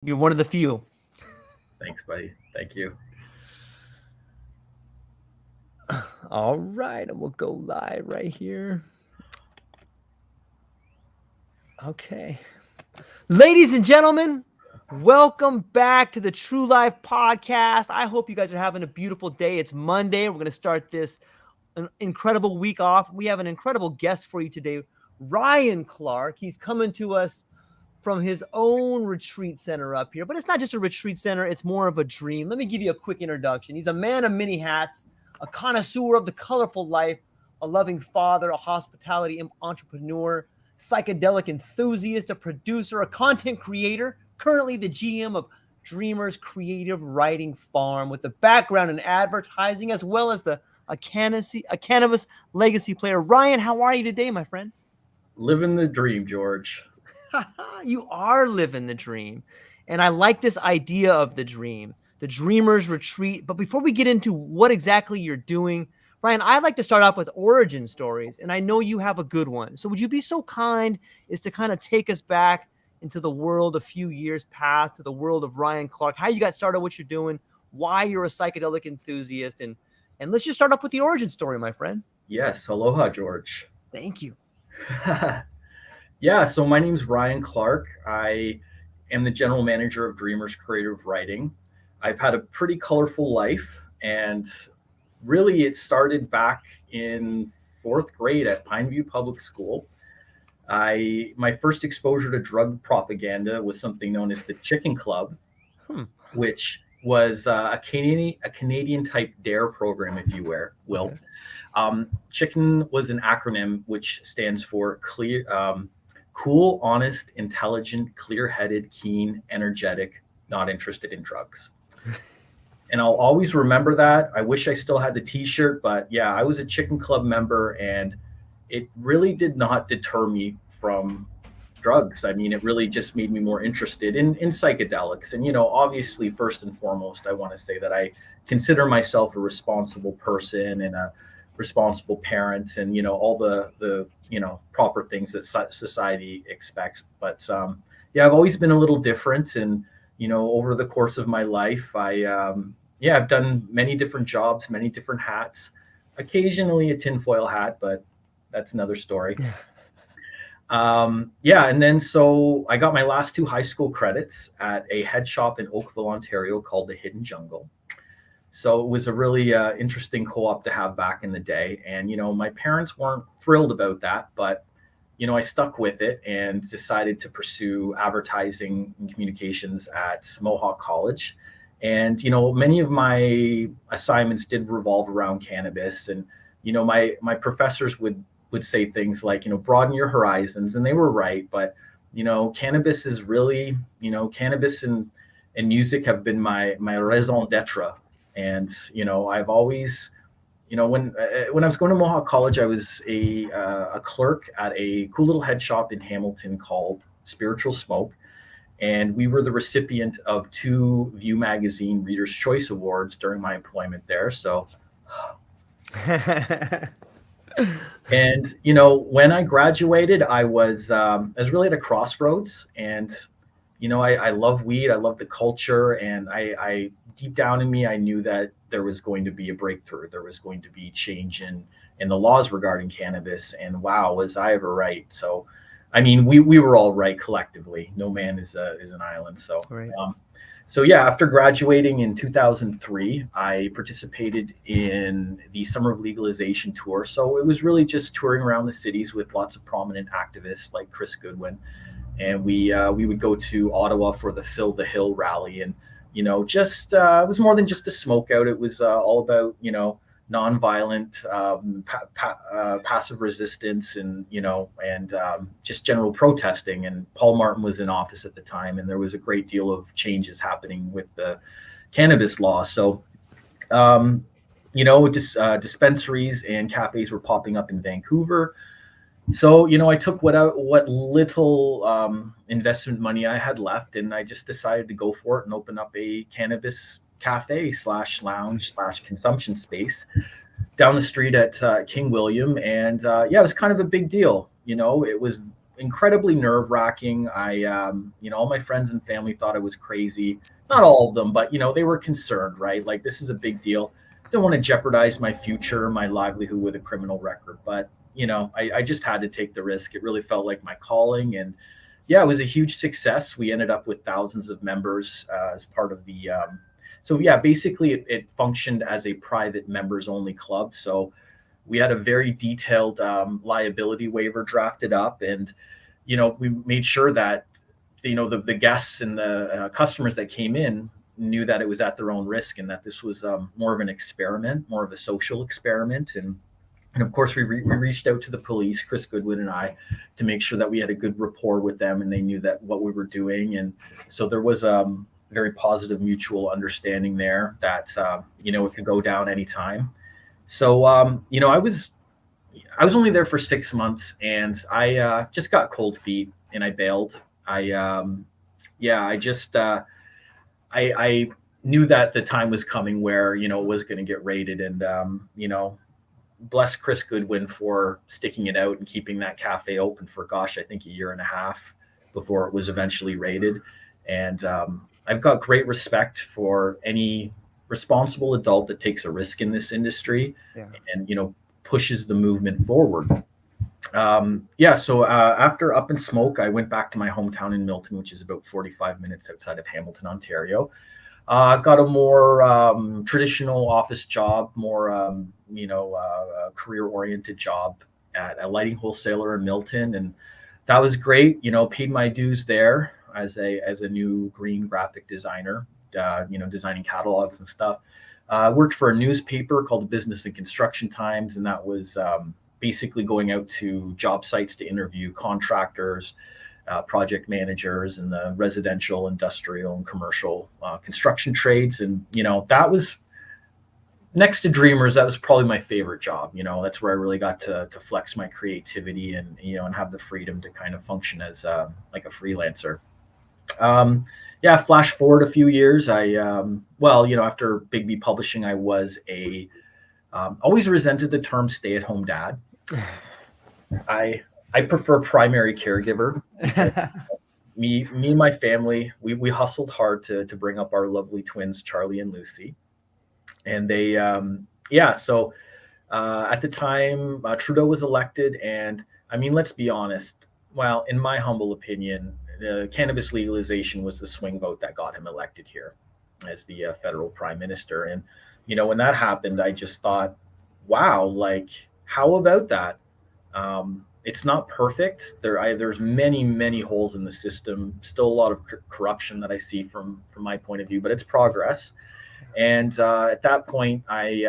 You're one of the few. Thanks, buddy. Thank you. All right, and we'll go live right here. Okay. Ladies and gentlemen, welcome back to the True Life Podcast. I hope you guys are having a beautiful day. It's Monday. We're going to start this an incredible week off. We have an incredible guest for you today, Ryan Clark. He's coming to us from his own retreat center up here, but it's not just a retreat center, it's more of a dream. Let me give you a quick introduction. He's a man of many hats, a connoisseur of the colorful life, a loving father, a hospitality entrepreneur, psychedelic enthusiast, a producer, a content creator, currently the GM of Dreamers Creative Writing Farm with a background in advertising as well as a cannabis legacy player. Ryan, how are you today, my friend? Living the dream, George. You are living the dream. And I like this idea of the dream, the dreamer's retreat. But before we get into what exactly you're doing, Ryan, I'd like to start off with origin stories. And I know you have a good one. So would you be so kind as to kind of take us back into the world a few years past, to the world of Ryan Clark, how you got started, what you're doing, why you're a psychedelic enthusiast, and let's just start off with the origin story, my friend. Yes, aloha, George. Thank you. Yeah, so my name's Ryan Clark. I am the general manager of Dreamers Creative Writing. I've had a pretty colorful life, and really it started back in fourth grade at Pineview Public School. My first exposure to drug propaganda was something known as the Chicken Club, which was a Canadian type DARE program, if you will. Okay. Chicken was an acronym which stands for cool, honest, intelligent, clear-headed, keen, energetic, not interested in drugs. And I'll always remember that. I wish I still had the t-shirt, but yeah, I was a Chicken Club member, and it really did not deter me from drugs. I mean, it really just made me more interested in psychedelics. And, obviously, first and foremost, I want to say that I consider myself a responsible person and a responsible parent, and, all the proper things that society expects. But yeah, I've always been a little different. And, over the course of my life, I've done many different jobs, many different hats, occasionally a tinfoil hat, but that's another story. And then so I got my last 2 high school credits at a head shop in Oakville, Ontario called the Hidden Jungle. So it was a really interesting co-op to have back in the day. And, my parents weren't thrilled about that, but, I stuck with it and decided to pursue advertising and communications at Mohawk College. And, many of my assignments did revolve around cannabis. And, my professors would say things like, broaden your horizons. And they were right. But, cannabis is really, cannabis and music have been my raison d'etre. And, I've always, when I was going to Mohawk College, I was a clerk at a cool little head shop in Hamilton called Spiritual Smoke. And we were the recipient of 2 View Magazine Reader's Choice Awards during my employment there. So, and, when I graduated, I was really at a crossroads. And, I love weed. I love the culture. And I deep down in me, I knew that there was going to be a breakthrough. There was going to be change in the laws regarding cannabis. And wow, was I ever right. So, I mean, we were all right collectively. No man is an island. So, Right. So yeah, after graduating in 2003, I participated in the Summer of Legalization tour. So it was really just touring around the cities with lots of prominent activists like Chris Goodwin. And we would go to Ottawa for the Fill the Hill rally. And, just it was more than just a smoke out. It was all about, nonviolent, passive resistance, and just general protesting. And Paul Martin was in office at the time, and there was a great deal of changes happening with the cannabis law. So, dispensaries and cafes were popping up in Vancouver. So, I took what little investment money I had left, and I just decided to go for it and open up a cannabis cafe / lounge / consumption space down the street at King William. And yeah, it was kind of a big deal. It incredibly nerve-wracking. All my friends and family thought I was crazy. Not all of them, but they were concerned, right? Like, this is a big deal. Don't want to jeopardize my future, my livelihood with a criminal record. But I just had to take the risk. It really felt like my calling, and yeah, it was a huge success. We ended up with thousands of members as part of the. So yeah, basically it functioned as a private members-only club. So we had a very detailed liability waiver drafted up, and we made sure that the guests and the customers that came in knew that it was at their own risk, and that this was more of an experiment, more of a social experiment. And of course, we reached out to the police, Chris Goodwin and I, to make sure that we had a good rapport with them, and they knew that what we were doing. And so there was very positive mutual understanding there that it could go down anytime. So I was only there for 6 months, and I just got cold feet and I bailed. I knew that the time was coming where it was going to get raided, and bless Chris Goodwin for sticking it out and keeping that cafe open for, gosh, I think a year and a half before it was eventually raided. And I've got great respect for any responsible adult that takes a risk in this industry and pushes the movement forward. So after Up in Smoke, I went back to my hometown in Milton, which is about 45 minutes outside of Hamilton, Ontario. Got a more traditional office job, more career-oriented job at a lighting wholesaler in Milton, and that was great. Paid my dues there as a new green graphic designer, designing catalogs and stuff. Worked for a newspaper called the Business and Construction Times, and that was basically going out to job sites to interview contractors, project managers in the residential, industrial, and commercial construction trades. And that was, next to Dreamers, that was probably my favorite job. That's where I really got to flex my creativity and and have the freedom to kind of function as like a freelancer. Flash forward a few years. After Big B Publishing, I was always resented the term stay-at-home dad. I prefer primary caregiver. me and my family, we hustled hard to bring up our lovely twins, Charlie and Lucy. And they, so at the time, Trudeau was elected. And I mean, let's be honest. Well, in my humble opinion, cannabis legalization was the swing vote that got him elected here as the federal prime minister. And, when that happened, I just thought, wow, like, how about that? It's not perfect. There's many holes in the system. Still a lot of corruption that I see from my point of view, but it's progress. And at that point, I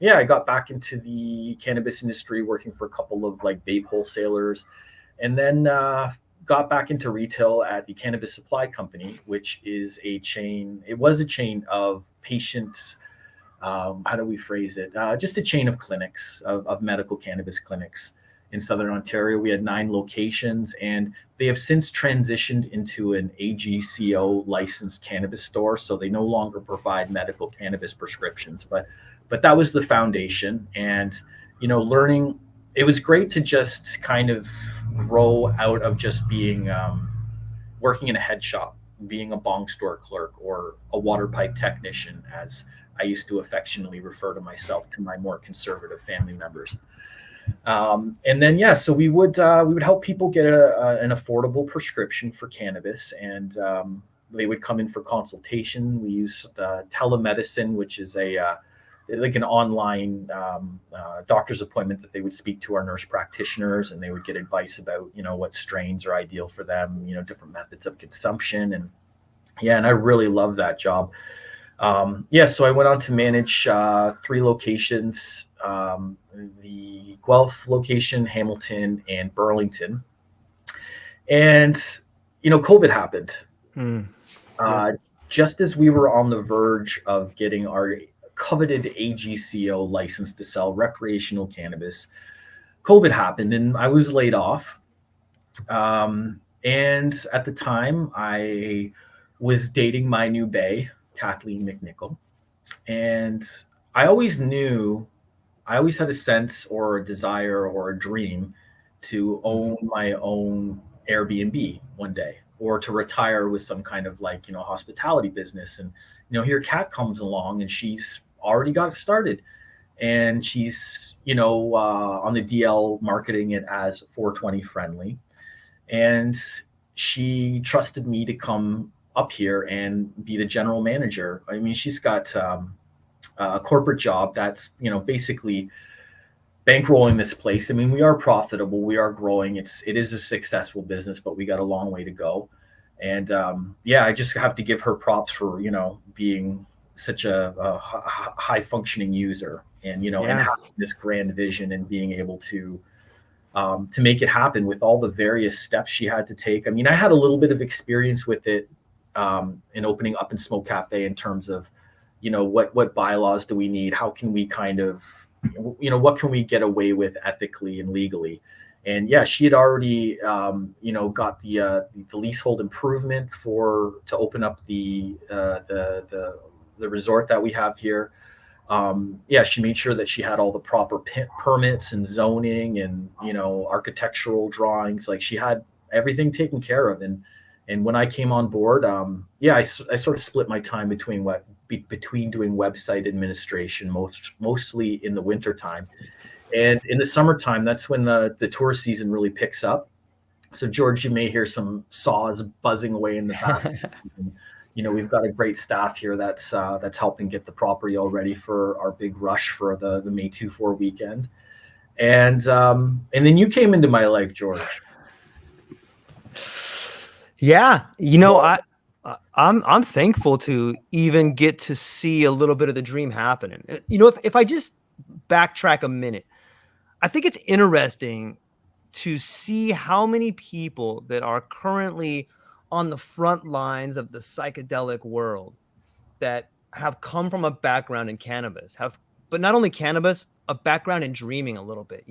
got back into the cannabis industry, working for a couple of like vape wholesalers, and then got back into retail at the Cannabis Supply Company, which is a chain. It was a chain of patients. How do we phrase it? Just a chain of clinics, of medical cannabis clinics in Southern Ontario. We had 9 locations, and they have since transitioned into an AGCO licensed cannabis store. So they no longer provide medical cannabis prescriptions, but that was the foundation. And, learning, it was great to just kind of grow out of just being, working in a head shop, being a bong store clerk or a water pipe technician, as I used to affectionately refer to myself to my more conservative family members. And then, so we would help people get an affordable prescription for cannabis, and they would come in for consultation. We use telemedicine, which is like an online doctor's appointment that they would speak to our nurse practitioners, and they would get advice about what strains are ideal for them, different methods of consumption, and I really loved that job. So I went on to manage 3 locations. The Guelph location, Hamilton, and Burlington. And, COVID happened. Just as we were on the verge of getting our coveted AGCO license to sell recreational cannabis, COVID happened and I was laid off. And at the time, I was dating my new bae, Kathleen McNichol. And I always had a sense or a desire or a dream to own my own Airbnb one day, or to retire with some kind of like, hospitality business. And, here Kat comes along and she's already got it started, and she's, on the DL marketing it as 420 friendly. And she trusted me to come up here and be the general manager. I mean, she's got a corporate job that's, basically bankrolling this place. I mean, we are profitable, we are growing. It is a successful business, but we got a long way to go. And I just have to give her props for, being such a high functioning user, and, and having this grand vision and being able to make it happen with all the various steps she had to take. I mean, I had a little bit of experience with it in opening Up and Smoke Cafe in terms of, what bylaws do we need? How can we kind of, what can we get away with ethically and legally? And she had already, got the leasehold improvement to open up the resort that we have here. She made sure that she had all the proper permits and zoning and, architectural drawings. Like, she had everything taken care of. And when I came on board, I sort of split my time between doing website administration, mostly in the winter time. And in the summertime, that's when the tourist season really picks up. So, George, you may hear some saws buzzing away in the background. We've got a great staff here that's helping get the property all ready for our big rush for the May 2-4 weekend. And then you came into my life, George. Yeah, I'm thankful to even get to see a little bit of the dream happening. If I just backtrack a minute, I think it's interesting to see how many people that are currently on the front lines of the psychedelic world that have come from a background in cannabis, but not only cannabis, a background in dreaming a little bit.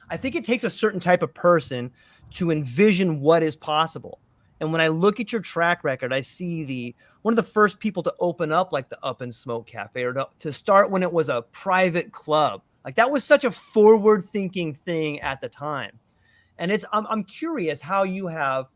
I think it takes a certain type of person to envision what is possible. And when I look at your track record, I see one of the first people to open up like the Up and Smoke Cafe, or to start when it was a private club. Like, that was such a forward thinking thing at the time. And I'm curious how you have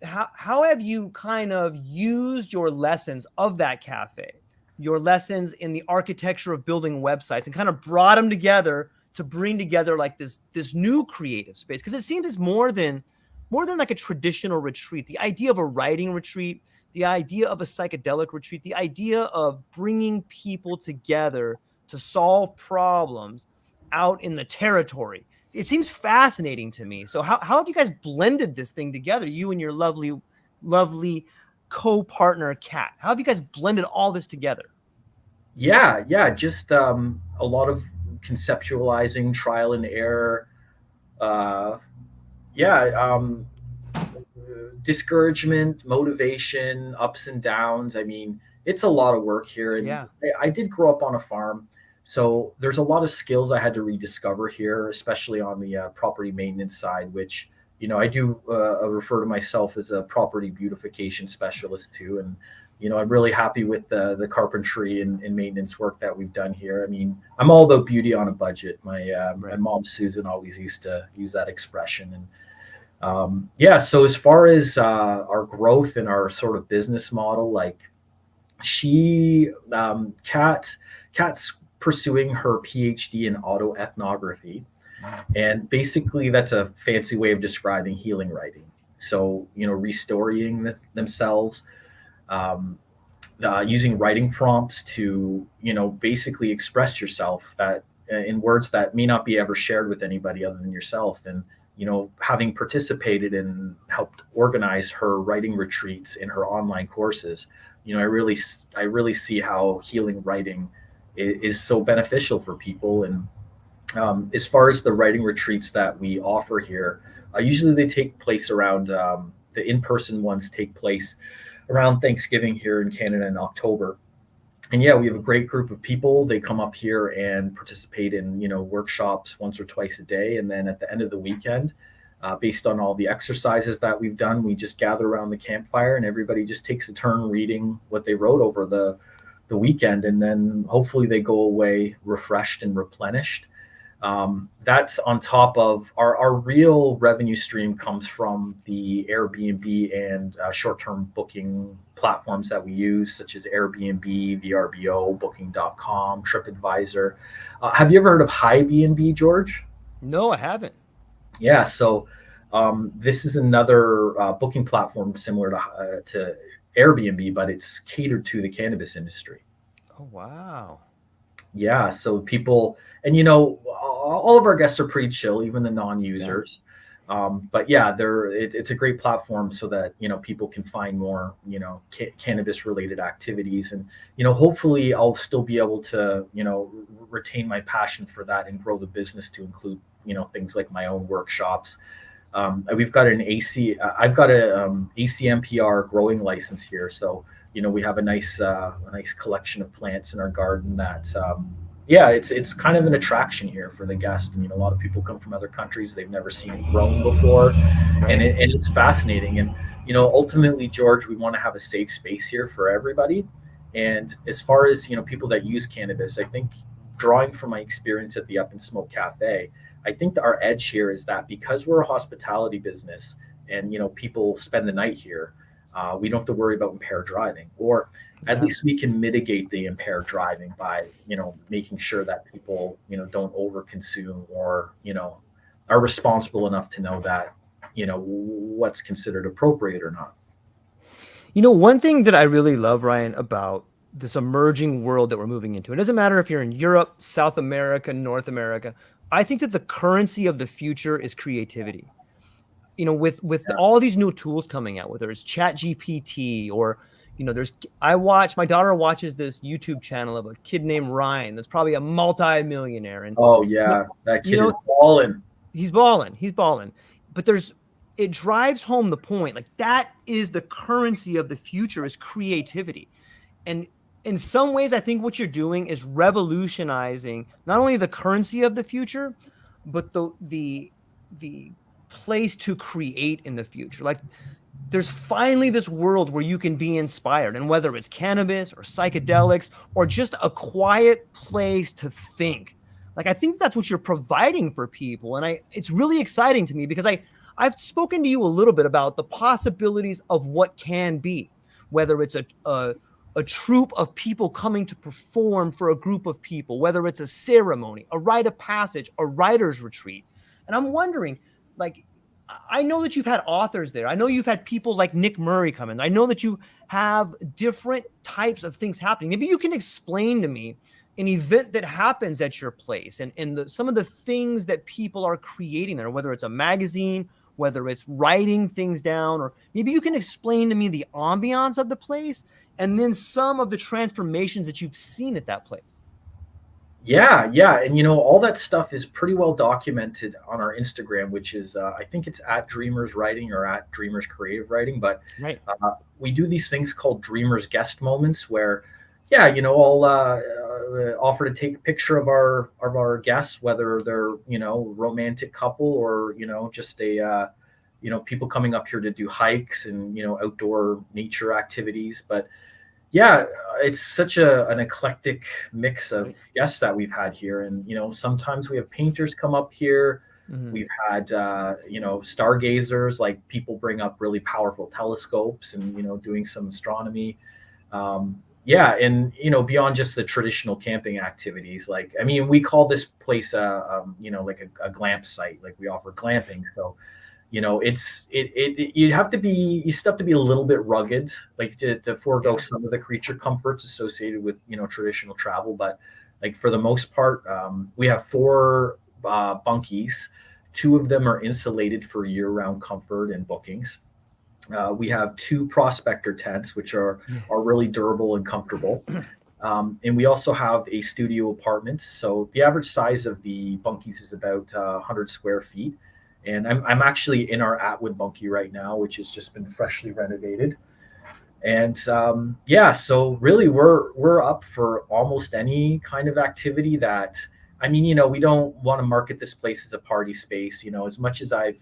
kind of used your lessons of that cafe, your lessons in the architecture of building websites, and kind of brought them together to bring together like this new creative space? Because it seems it's more than like a traditional retreat. The idea of a writing retreat, the idea of a psychedelic retreat, the idea of bringing people together to solve problems out in the territory. It seems fascinating to me. So how have you guys blended this thing together, you and your lovely co-partner, Kat? How have you guys blended all this together? Just a lot of conceptualizing, trial and error. Discouragement, motivation, ups and downs. I mean, it's a lot of work here. And I did grow up on a farm, so there's a lot of skills I had to rediscover here, especially on the property maintenance side, which, I do refer to myself as a property beautification specialist too. And, I'm really happy with the carpentry and maintenance work that we've done here. I mean, I'm all about beauty on a budget. My mom, Susan, always used to use that expression. And so as far as our growth and our sort of business model, like, Kat's pursuing her PhD in autoethnography, and basically that's a fancy way of describing healing writing. So, restoring themselves, using writing prompts to, basically express yourself that in words that may not be ever shared with anybody other than yourself. And, having participated and helped organize her writing retreats in her online courses, I really see how healing writing is so beneficial for people. And as far as the writing retreats that we offer here, usually they take place around, the in-person ones take place around Thanksgiving here in Canada in October. And we have a great group of people. They come up here and participate in, workshops once or twice a day. And then at the end of the weekend, based on all the exercises that we've done, we just gather around the campfire and everybody just takes a turn reading what they wrote over the weekend. And then hopefully they go away refreshed and replenished. That's on top of our real revenue stream comes from the Airbnb and short-term booking platforms that we use, such as Airbnb, VRBO, Booking.com, TripAdvisor. Have you ever heard of HiBnB, George? No, I haven't. Yeah, so this is another booking platform similar to Airbnb, but it's catered to the cannabis industry. Oh, wow. Yeah, so people, and all of our guests are pretty chill, even the non-users. But yeah, it's a great platform so that people can find more cannabis related activities, and hopefully I'll still be able to retain my passion for that and grow the business to include things like my own workshops. We've got I've got a ACMPR growing license here, so we have a nice collection of plants in our garden that yeah, it's kind of an attraction here for the guest. And a lot of people come from other countries, they've never seen it grown before, and it's fascinating. And ultimately, George, we want to have a safe space here for everybody. And as far as people that use cannabis, I think, drawing from my experience at the Up and Smoke Cafe, I think that our edge here is that because we're a hospitality business and people spend the night here, we don't have to worry about impaired driving, or at least we can mitigate the impaired driving by making sure that people don't overconsume, or are responsible enough to know that what's considered appropriate or not. One thing that I really love, Ryan, about this emerging world that we're moving into, it doesn't matter if you're in Europe, South America, North America, I think that the currency of the future is creativity. With all these new tools coming out, whether it's Chat GPT or my daughter watches this YouTube channel of a kid named Ryan that's probably a multi-millionaire, and oh yeah, that kid is balling. He's balling. But it drives home the point, like that is the currency of the future, is creativity. And in some ways, I think what you're doing is revolutionizing not only the currency of the future, but the place to create in the future. Like there's finally this world where you can be inspired, and whether it's cannabis or psychedelics or just a quiet place to think, like I think that's what you're providing for people. And it's really exciting to me because I've spoken to you a little bit about the possibilities of what can be, whether it's a troupe of people coming to perform for a group of people, whether it's a ceremony, a rite of passage, a writer's retreat. And I'm wondering, like, I know that you've had authors there. I know you've had people like Nick Murray come in. I know that you have different types of things happening. Maybe you can explain to me an event that happens at your place and some of the things that people are creating there, whether it's a magazine, whether it's writing things down, or maybe you can explain to me the ambiance of the place and then some of the transformations that you've seen at that place. Yeah. And all that stuff is pretty well documented on our Instagram, which is I think it's at Dreamers Writing or at Dreamers Creative Writing. But we do these things called Dreamers Guest Moments where, I'll offer to take a picture of our guests, whether they're romantic couple or just a people coming up here to do hikes and outdoor nature activities. But yeah, it's such an eclectic mix of guests that we've had here. And, sometimes we have painters come up here. Mm-hmm. We've had, stargazers, like people bring up really powerful telescopes and, doing some astronomy. And, beyond just the traditional camping activities, like, I mean, we call this place, like a glamp site, like we offer glamping. So, you still have to be a little bit rugged, like to forego some of the creature comforts associated with traditional travel. But like for the most part, we have 4 bunkies. 2 of them are insulated for year-round comfort and bookings. We have 2 prospector tents, which are really durable and comfortable. And we also have a studio apartment. So the average size of the bunkies is about 100 square feet. And I'm actually in our Atwood bunkie right now, which has just been freshly renovated. And so really we're up for almost any kind of activity that, I mean, we don't want to market this place as a party space, as much as I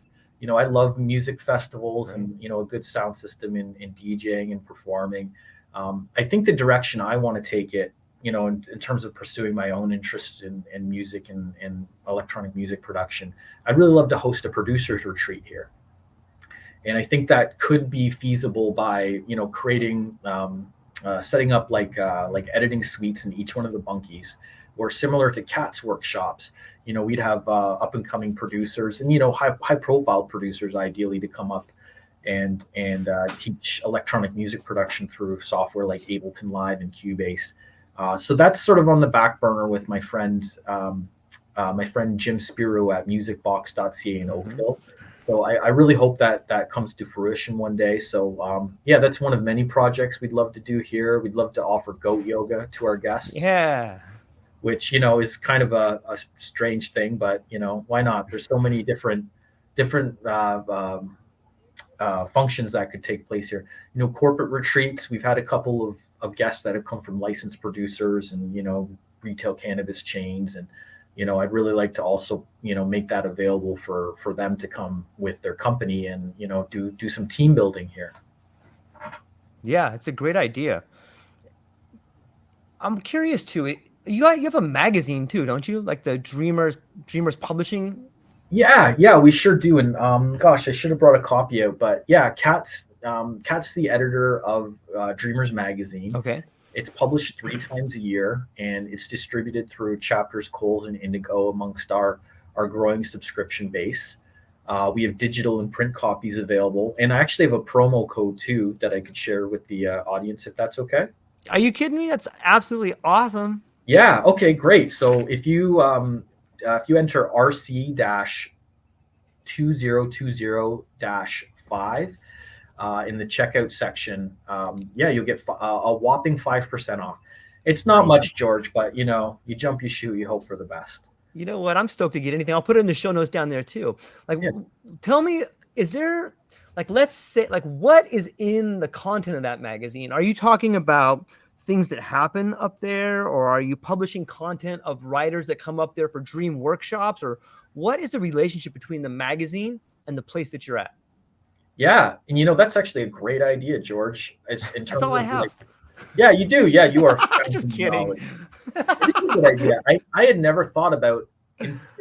love music festivals and, a good sound system in DJing and performing. I think the direction I want to take it, in terms of pursuing my own interests in music and electronic music production, I'd really love to host a producers retreat here. And I think that could be feasible by, creating, setting up like editing suites in each one of the bunkies, or similar to Cat's workshops. We'd have up and coming producers and, high profile producers ideally to come up and teach electronic music production through software like Ableton Live and Cubase. So that's sort of on the back burner with my friend Jim Spiro at musicbox.ca in Oakville. So I really hope that comes to fruition one day. So that's one of many projects we'd love to do here. We'd love to offer goat yoga to our guests. Yeah. Which, is kind of a strange thing, but, why not? There's so many different functions that could take place here. Corporate retreats. We've had a couple of guests that have come from licensed producers and, retail cannabis chains. And, I'd really like to also, make that available for them to come with their company and, do some team building here. Yeah, it's a great idea. I'm curious too. You have a magazine too, don't you? Like the Dreamers Publishing. Yeah, we sure do. And gosh, I should have brought a copy out. But yeah, Kat's the editor of Dreamers Magazine. Okay. It's published 3 times a year, and it's distributed through Chapters, Kohl's, and Indigo amongst our growing subscription base. We have digital and print copies available, and I actually have a promo code too that I could share with the audience if that's okay. Are you kidding me? That's absolutely awesome. Yeah. Okay. Great. So if you enter RC-2020-5 in the checkout section, you'll get a whopping 5% off. It's not much, George, but you jump, you shoot, you hope for the best. You know what? I'm stoked to get anything. I'll put it in the show notes down there too. Tell me, is there let's say, what is in the content of that magazine? Are you talking about things that happen up there, or are you publishing content of writers that come up there for dream workshops, or what is the relationship between the magazine and the place that you're at? Yeah. And that's actually a great idea, George. It's in terms That's all I have. Yeah, you do. Yeah, you are. Just kidding. It's a good idea. I had never thought about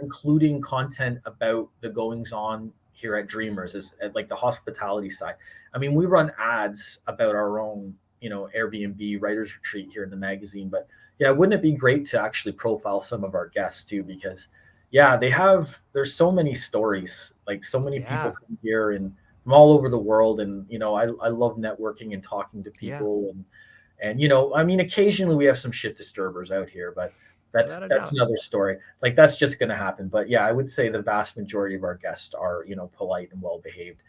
including content about the goings on here at Dreamers at the hospitality side. I mean, we run ads about our own, Airbnb writers retreat here in the magazine, but yeah, wouldn't it be great to actually profile some of our guests too? Because there's so many stories, so many people come here and from all over the world. And, I love networking and talking to people and, occasionally we have some shit disturbers out here, but that's another story. That's just going to happen. But yeah, I would say the vast majority of our guests are, polite and well-behaved.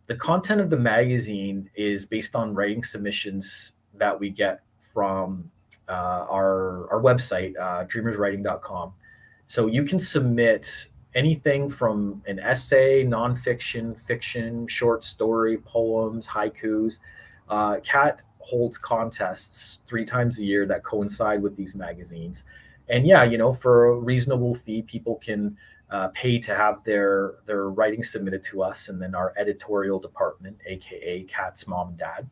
The content of the magazine is based on writing submissions that we get from our website, dreamerswriting.com. So you can submit anything from an essay, nonfiction, fiction, short story, poems, haikus. Kat holds contests 3 times a year that coincide with these magazines. And for a reasonable fee, people can pay to have their writing submitted to us, and then our editorial department, aka Kat's mom and dad,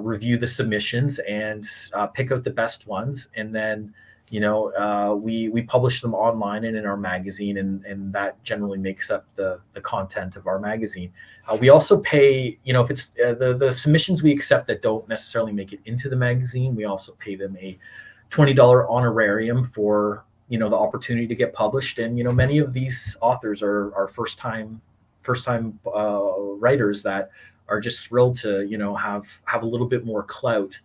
review the submissions and pick out the best ones, and then we publish them online and in our magazine, and that generally makes up the content of our magazine. We also pay, if it's the submissions we accept that don't necessarily make it into the magazine, we also pay them a $20 honorarium for the opportunity to get published. And many of these authors are first time writers that are just thrilled to have a little bit more clout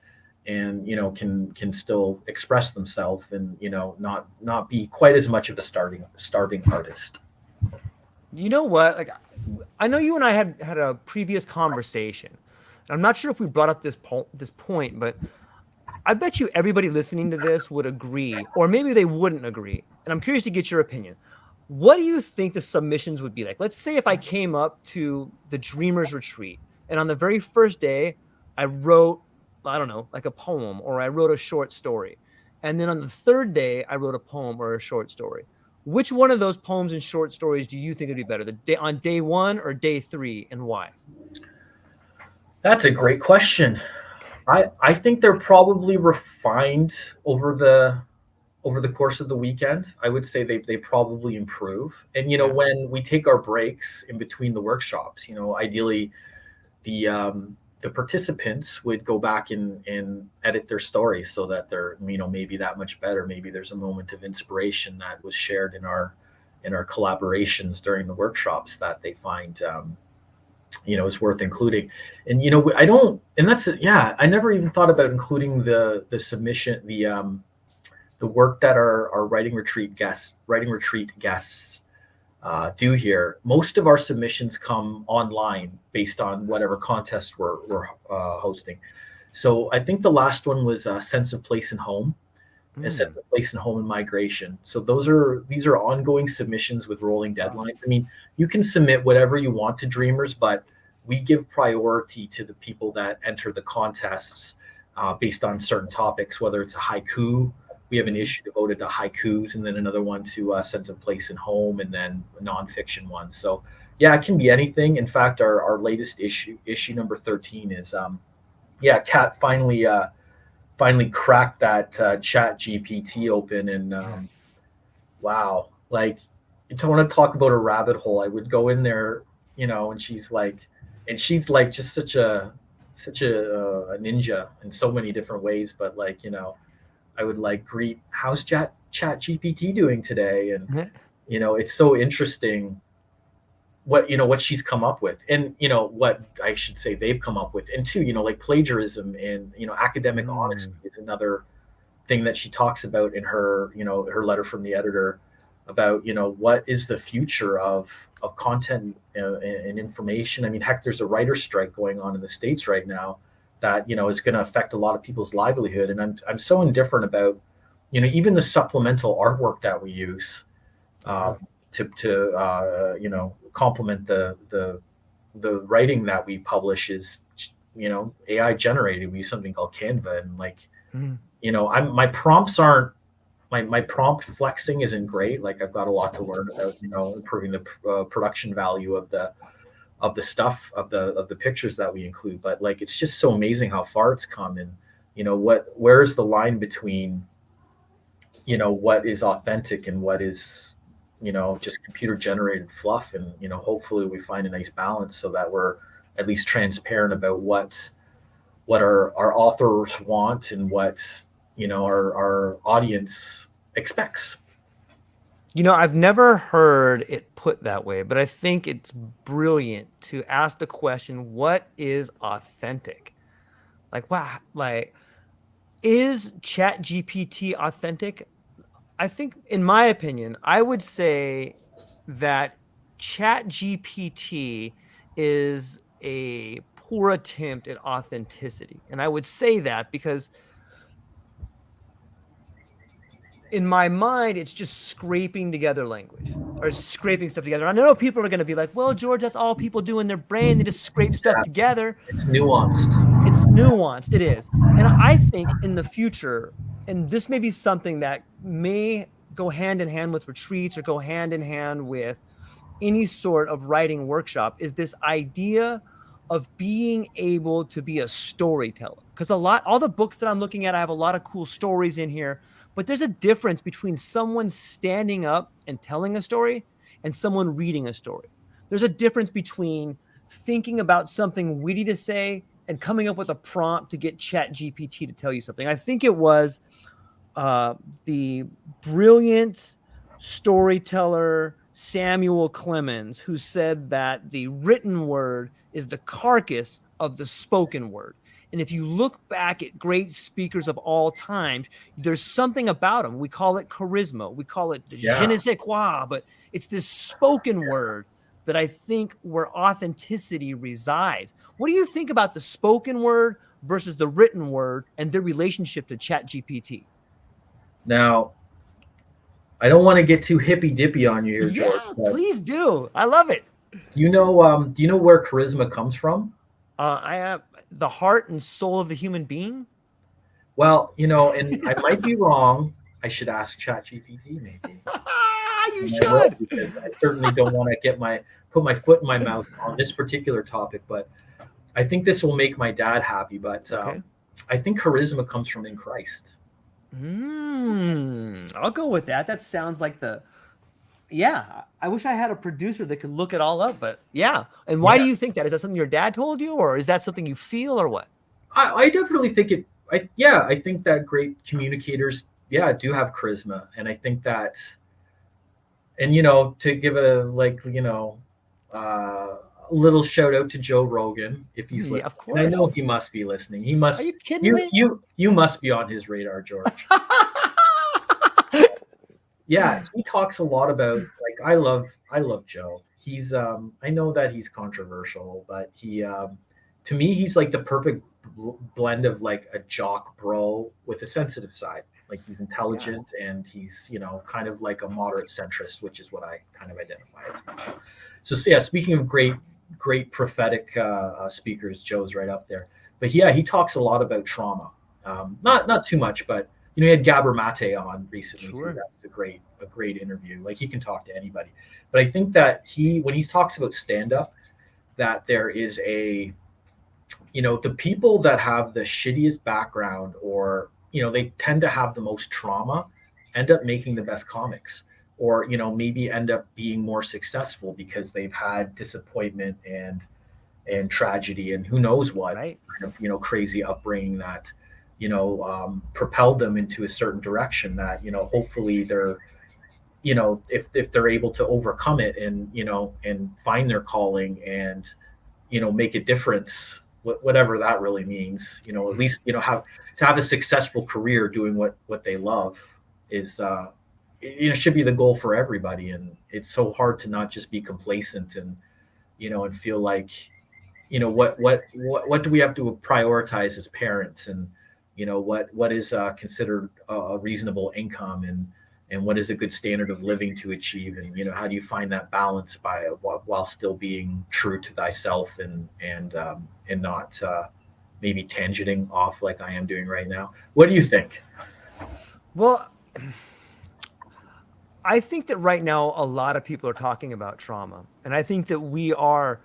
and can still express themselves and not be quite as much of a starving artist. You know what? I know you and I had a previous conversation. I'm not sure if we brought up this point, but I bet you everybody listening to this would agree, or maybe they wouldn't agree. And I'm curious to get your opinion. What do you think the submissions would be like? Let's say if I came up to the Dreamers Retreat and on the very first day I wrote, I don't know, a poem, or I wrote a short story. And then on the third day I wrote a poem or a short story. Which one of those poems and short stories do you think would be better? On day 1 or day 3, and why? That's a great question. I think they're probably refined over the course of the weekend. I would say they probably improve. And Yeah. when we take our breaks in between the workshops, ideally the participants would go back and edit their stories so that they're maybe that much better. Maybe there's a moment of inspiration that was shared in our collaborations during the workshops that they find is worth including. And I don't, and that's yeah, I never even thought about including the submission, the work that our writing retreat guests do here. Most of our submissions come online based on whatever contest we're hosting. So I think the last one was a sense of place and home, a sense of place and home and migration. So these are ongoing submissions with rolling deadlines. I mean, you can submit whatever you want to Dreamers, but we give priority to the people that enter the contests based on certain topics, whether it's a haiku. We have an issue devoted to haikus, and then another one to sense of place and home, and then a nonfiction one. So yeah, it can be anything. In fact, our latest issue number 13 is Kat finally cracked that chat GPT open, and wow, like, you don't want to talk about a rabbit hole. I would go in there, and she's like just such a ninja in so many different ways, but like, I would like greet, how's chat GPT doing today? And it's so interesting what she's come up with, and what I should say they've come up with. And two, like plagiarism and academic honesty is another thing that she talks about in her her letter from the editor about what is the future of content and information. I mean, heck, there's a writer's strike going on in the States right now that is going to affect a lot of people's livelihood. And I'm so indifferent about even the supplemental artwork that we use to complement the writing that we publish is AI generated. We use something called Canva, and like my prompts aren't my prompt flexing isn't great. Like, I've got a lot to learn about improving the production value of the stuff, of the pictures that we include. But like, it's just so amazing how far it's come. And where's the line between what is authentic and what is just computer generated fluff. And hopefully we find a nice balance so that we're at least transparent about what our authors want and what our audience expects. I've never heard it put that way, but I think it's brilliant to ask the question, what is authentic? Like, wow, like, is ChatGPT authentic? I think, in my opinion, I would say that ChatGPT is a poor attempt at authenticity. And I would say that because in my mind, it's just scraping together language or scraping stuff together. I know people are going to be like, well, George, that's all people do in their brain. They just scrape stuff together. It's nuanced. It's nuanced. It is. And I think in the future, and this may be something that may go hand in hand with retreats or go hand in hand with any sort of writing workshop, is this idea of being able to be a storyteller. Because all the books that I'm looking at, I have a lot of cool stories in here. But there's a difference between someone standing up and telling a story and someone reading a story. There's a difference between thinking about something witty to say and coming up with a prompt to get ChatGPT to tell you something. I think it was the brilliant storyteller Samuel Clemens who said that the written word is the carcass of the spoken word. And if you look back at great speakers of all time, there's something about them. We call it charisma. We call it je ne sais quoi, but it's this spoken word that I think where authenticity resides. What do you think about the spoken word versus the written word and their relationship to ChatGPT? Now, I don't want to get too hippy dippy on you here, George. Yeah, please do. I love it. Do you know where charisma comes from? I have the heart and soul of the human being. Well, and I might be wrong. I should ask ChatGPT maybe. You should. Because I certainly don't want to put my foot in my mouth on this particular topic, but I think this will make my dad happy. But okay. I think charisma comes from in Christ. I'll go with that. That sounds like I wish I had a producer that could look it all up, but yeah. And why do you think that? Is that something your dad told you, or is that something you feel, or what? I definitely think it. I think that great communicators, do have charisma, and I think that, and to give a little shout out to Joe Rogan if he's listening. Of course. And I know he must be listening. He must. Are you kidding me? You must be on his radar, George. Yeah, he talks a lot about I love Joe. He's I know that he's controversial, but he to me he's like the perfect blend of like a jock bro with a sensitive side. Like he's intelligent and he's kind of like a moderate centrist, which is what I kind of identify as. So yeah, speaking of great prophetic speakers, Joe's right up there. But yeah, he talks a lot about trauma. Not too much, but he had Gabor Mate on recently. Sure. That was a great interview. Like he can talk to anybody. But I think that when he talks about stand-up, that there is the people that have the shittiest background or, they tend to have the most trauma end up making the best comics or, maybe end up being more successful because they've had disappointment and tragedy and who knows what right. kind of, crazy upbringing that, propelled them into a certain direction that, hopefully they're, if they're able to overcome it and, and find their calling and, make a difference, whatever that really means, at least, have a successful career doing what they love is, should be the goal for everybody. And it's so hard to not just be complacent and, and feel like, what do we have to prioritize as parents and, what is considered a reasonable income and what is a good standard of living to achieve, and how do you find that balance while still being true to thyself and not maybe tangenting off like I am doing right now. What do you think? Well, I think that right now a lot of people are talking about trauma, and I think that we are.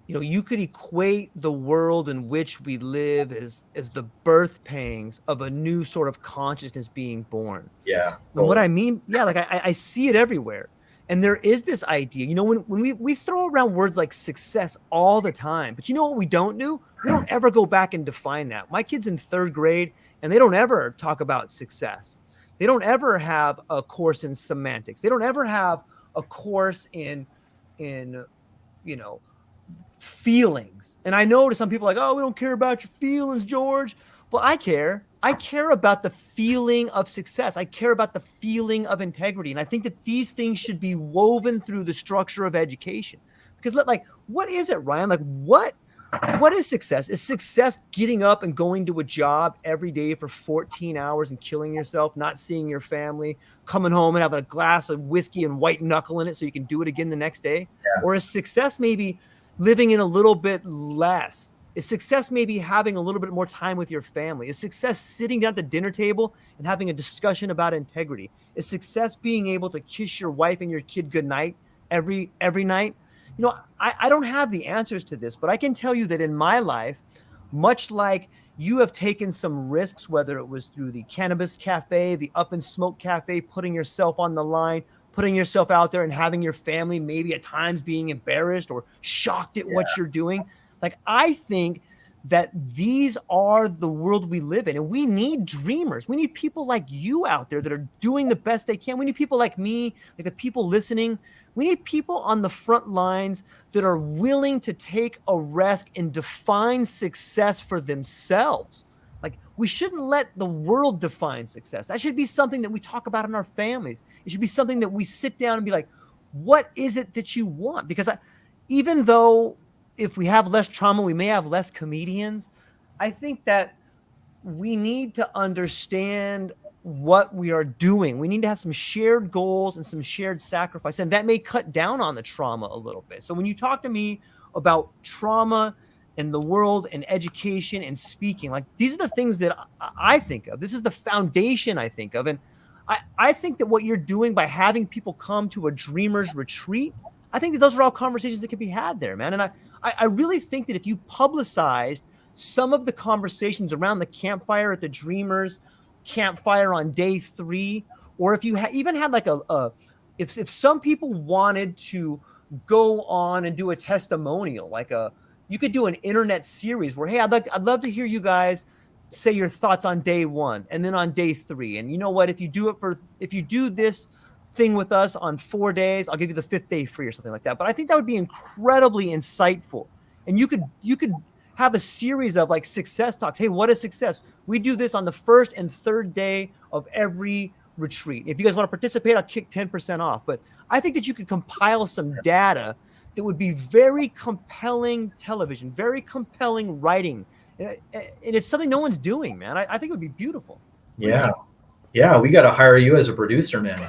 You could equate the world in which we live as the birth pangs of a new sort of consciousness being born. Yeah. And what I mean, like I see it everywhere. And there is this idea, when we throw around words like success all the time, but you know what we don't do? We don't ever go back and define that. My kid's in 3rd grade and they don't ever talk about success. They don't ever have a course in semantics. They don't ever have a course in feelings. And I know to some people like, oh, we don't care about your feelings, George. Well, I care. I care about the feeling of success. I care about the feeling of integrity. And I think that these things should be woven through the structure of education. Because what is it, Ryan? What is success? Is success getting up and going to a job every day for 14 hours and killing yourself, not seeing your family, coming home and having a glass of whiskey and white knuckle in it so you can do it again the next day? Yeah. Or is success maybe living in a little bit less? Is success maybe having a little bit more time with your family? Is success sitting down at the dinner table and having a discussion about integrity? Is success being able to kiss your wife and your kid goodnight every night? I don't have the answers to this, but I can tell you that in my life, much like you have taken some risks, whether it was through the cannabis cafe, the Up and Smoke cafe, putting yourself on the line, putting yourself out there and having your family maybe at times being embarrassed or shocked at what you're doing. I think that these are the world we live in, and we need dreamers. We need people like you out there that are doing the best they can. We need people like me, like the people listening. We need people on the front lines that are willing to take a risk and define success for themselves. We shouldn't let the world define success. That should be something that we talk about in our families. It should be something that we sit down and be like, what is it that you want? Because even though if we have less trauma, we may have less comedians, I think that we need to understand what we are doing. We need to have some shared goals and some shared sacrifice, and that may cut down on the trauma a little bit. So when you talk to me about trauma and the world and education and speaking, these are the things that I think of. This is the foundation I think of. And I think that what you're doing by having people come to a dreamer's retreat, I think that those are all conversations that can be had there, man. And I really think that if you publicized some of the conversations around the campfire at the Dreamers campfire on day 3, or if you even had like if some people wanted to go on and do a testimonial, like you could do an internet series where, hey, I'd love to hear you guys say your thoughts on day 1 and then on day 3. And you know what, if you do this thing with us on 4 days, I'll give you the 5th day free or something like that. But I think that would be incredibly insightful. And you could have a series of like success talks. Hey, what is success? We do this on the 1st and 3rd day of every retreat. If you guys want to participate, I'll kick 10% off. But I think that you could compile some data that would be very compelling television, very compelling writing. And it's something no one's doing, man. I think it would be beautiful. Yeah. Yeah. We got to hire you as a producer, man.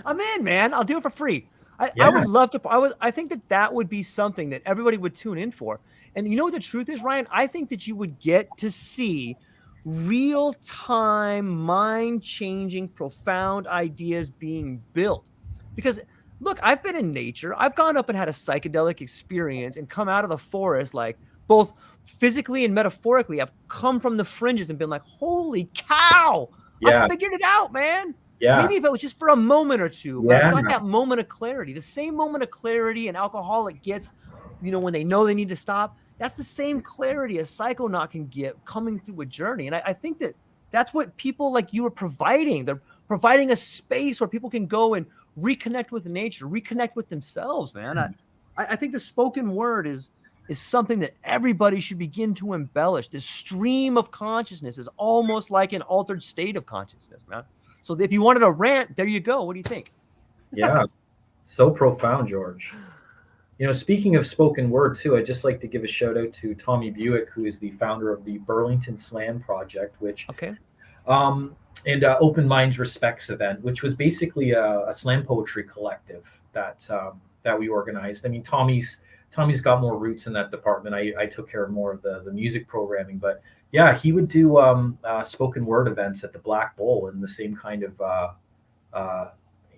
I'm in, man. I'll do it for free. I would love to. I think that would be something that everybody would tune in for. And you know what the truth is, Ryan? I think that you would get to see real-time, mind-changing, profound ideas being built. Because look, I've been in nature. I've gone up and had a psychedelic experience and come out of the forest, like both physically and metaphorically. I've come from the fringes and been like, holy cow, I figured it out, man. Yeah. Maybe if it was just for a moment or two, but I got that moment of clarity. The same moment of clarity an alcoholic gets, when they know they need to stop. That's the same clarity a psychonaut can get coming through a journey. And I think that's what people like you are providing. They're providing a space where people can go and reconnect with nature, reconnect with themselves, man. I think the spoken word is something that everybody should begin to embellish. This stream of consciousness is almost like an altered state of consciousness, man. So if you wanted a rant, there you go. What do you think? Yeah, so profound, George. Speaking of spoken word too, I'd just like to give a shout out to Tommy Buick, who is the founder of the Burlington Slam Project, which and Open Minds Respects event, which was basically a slam poetry collective that we organized. I mean, Tommy's got more roots in that department. I took care of more of the music programming, but yeah, he would do spoken word events at the Black Bull in the same kind of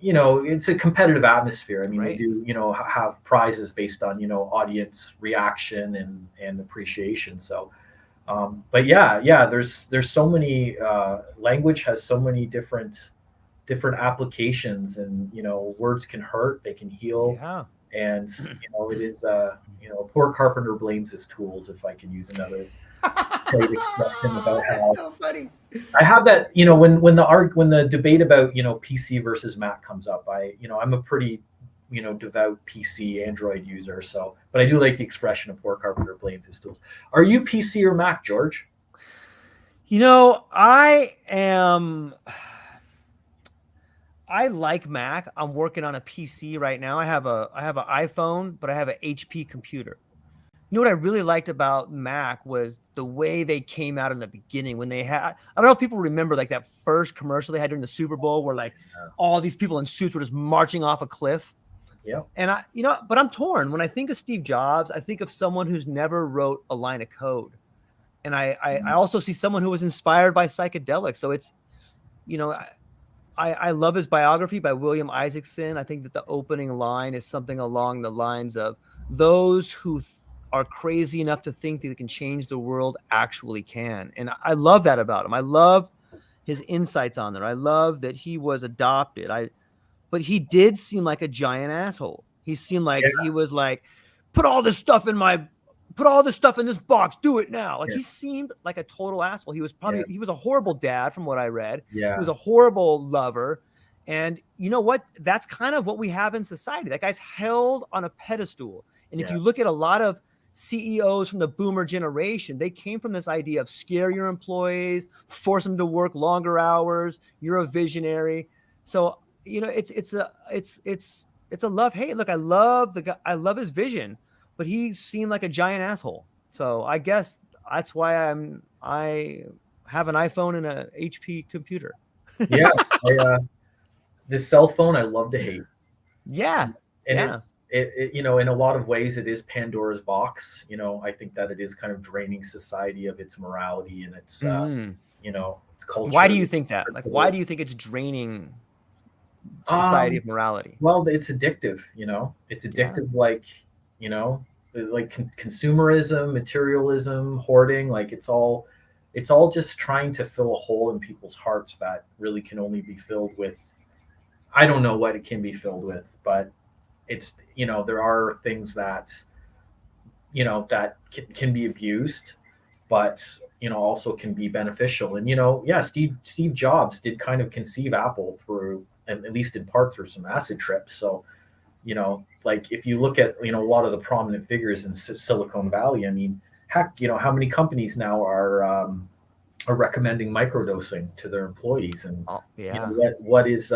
it's a competitive atmosphere. I mean, we do have prizes based on audience reaction and appreciation. So but yeah, there's so many language has so many different applications, and words can hurt, they can heal. And it is a poor carpenter blames his tools, if I can use another trade expression about how. That's so funny. I have that, when the debate about PC versus Mac comes up, I'm a pretty devout PC Android user, so but I do like the expression of poor carpenter blames his tools. Are you PC or Mac, George? I like Mac. I'm working on a PC right now. I have an iPhone, but I have an HP computer. You know what I really liked about Mac was the way they came out in the beginning when they had, I don't know if people remember like that first commercial they had during the Super Bowl where like all these people in suits were just marching off a cliff. Yeah. And but I'm torn. When I think of Steve Jobs, I think of someone who's never wrote a line of code. And I also see someone who was inspired by psychedelics. So it's, I love his biography by William Isaacson. I think that the opening line is something along the lines of those who are crazy enough to think that they can change the world actually can. And I love that about him. I love his insights on there. I love that he was adopted. But he did seem like a giant asshole. He seemed like he was like, put all this stuff in this box, do it now. Like he seemed like a total asshole. He was he was a horrible dad from what I read. Yeah. He was a horrible lover. And you know what? That's kind of what we have in society. That guy's held on a pedestal. And if you look at a lot of CEOs from the boomer generation, they came from this idea of scare your employees, force them to work longer hours. You're a visionary. So, it's a love-hate. Look, I love the guy. I love his vision, but he seemed like a giant asshole. So I guess that's why I have an iPhone and a HP computer. Yeah. This cell phone I love to hate. Yeah. And it in a lot of ways it is Pandora's box. I think that it is kind of draining society of its morality and its its culture. Why do you think that? Like, why do you think it's draining society of morality? Well, it's addictive. It's addictive, like like consumerism, materialism, hoarding. Like it's all just trying to fill a hole in people's hearts that really can only be filled with, I don't know what it can be filled with, but it's, there are things that, that can be abused, but, also can be beneficial. And, yeah, Steve Jobs did kind of conceive Apple through, at least in part, through some acid trips. So, like if you look at, a lot of the prominent figures in Silicon Valley, I mean, heck, how many companies now are recommending microdosing to their employees? And, Yeah. what is,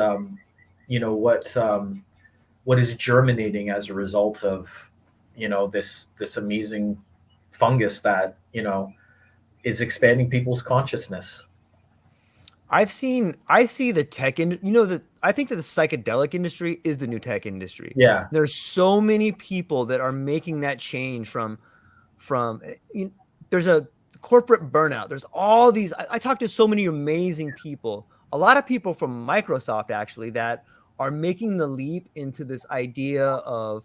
what is germinating as a result of, this amazing fungus that, is expanding people's consciousness. I see the tech I think that the psychedelic industry is the new tech industry. Yeah. There's so many people that are making that change from there's a corporate burnout. There's all these, I talked to so many amazing people, a lot of people from Microsoft actually, that are making the leap into this idea of,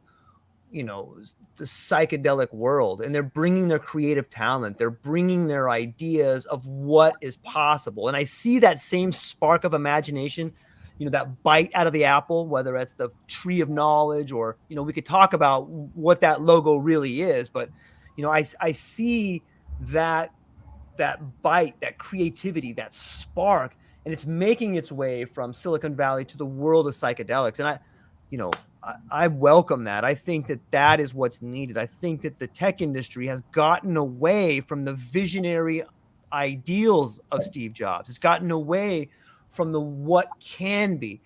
the psychedelic world, and they're bringing their creative talent, they're bringing their ideas of what is possible. And I see that same spark of imagination, that bite out of the apple, whether it's the tree of knowledge or, we could talk about what that logo really is, but, I see that bite, that creativity, that spark, and it's making its way from Silicon Valley to the world of psychedelics. And I welcome that. I think that is what's needed. I think that the tech industry has gotten away from the visionary ideals of Steve Jobs. It's gotten away from the what can be.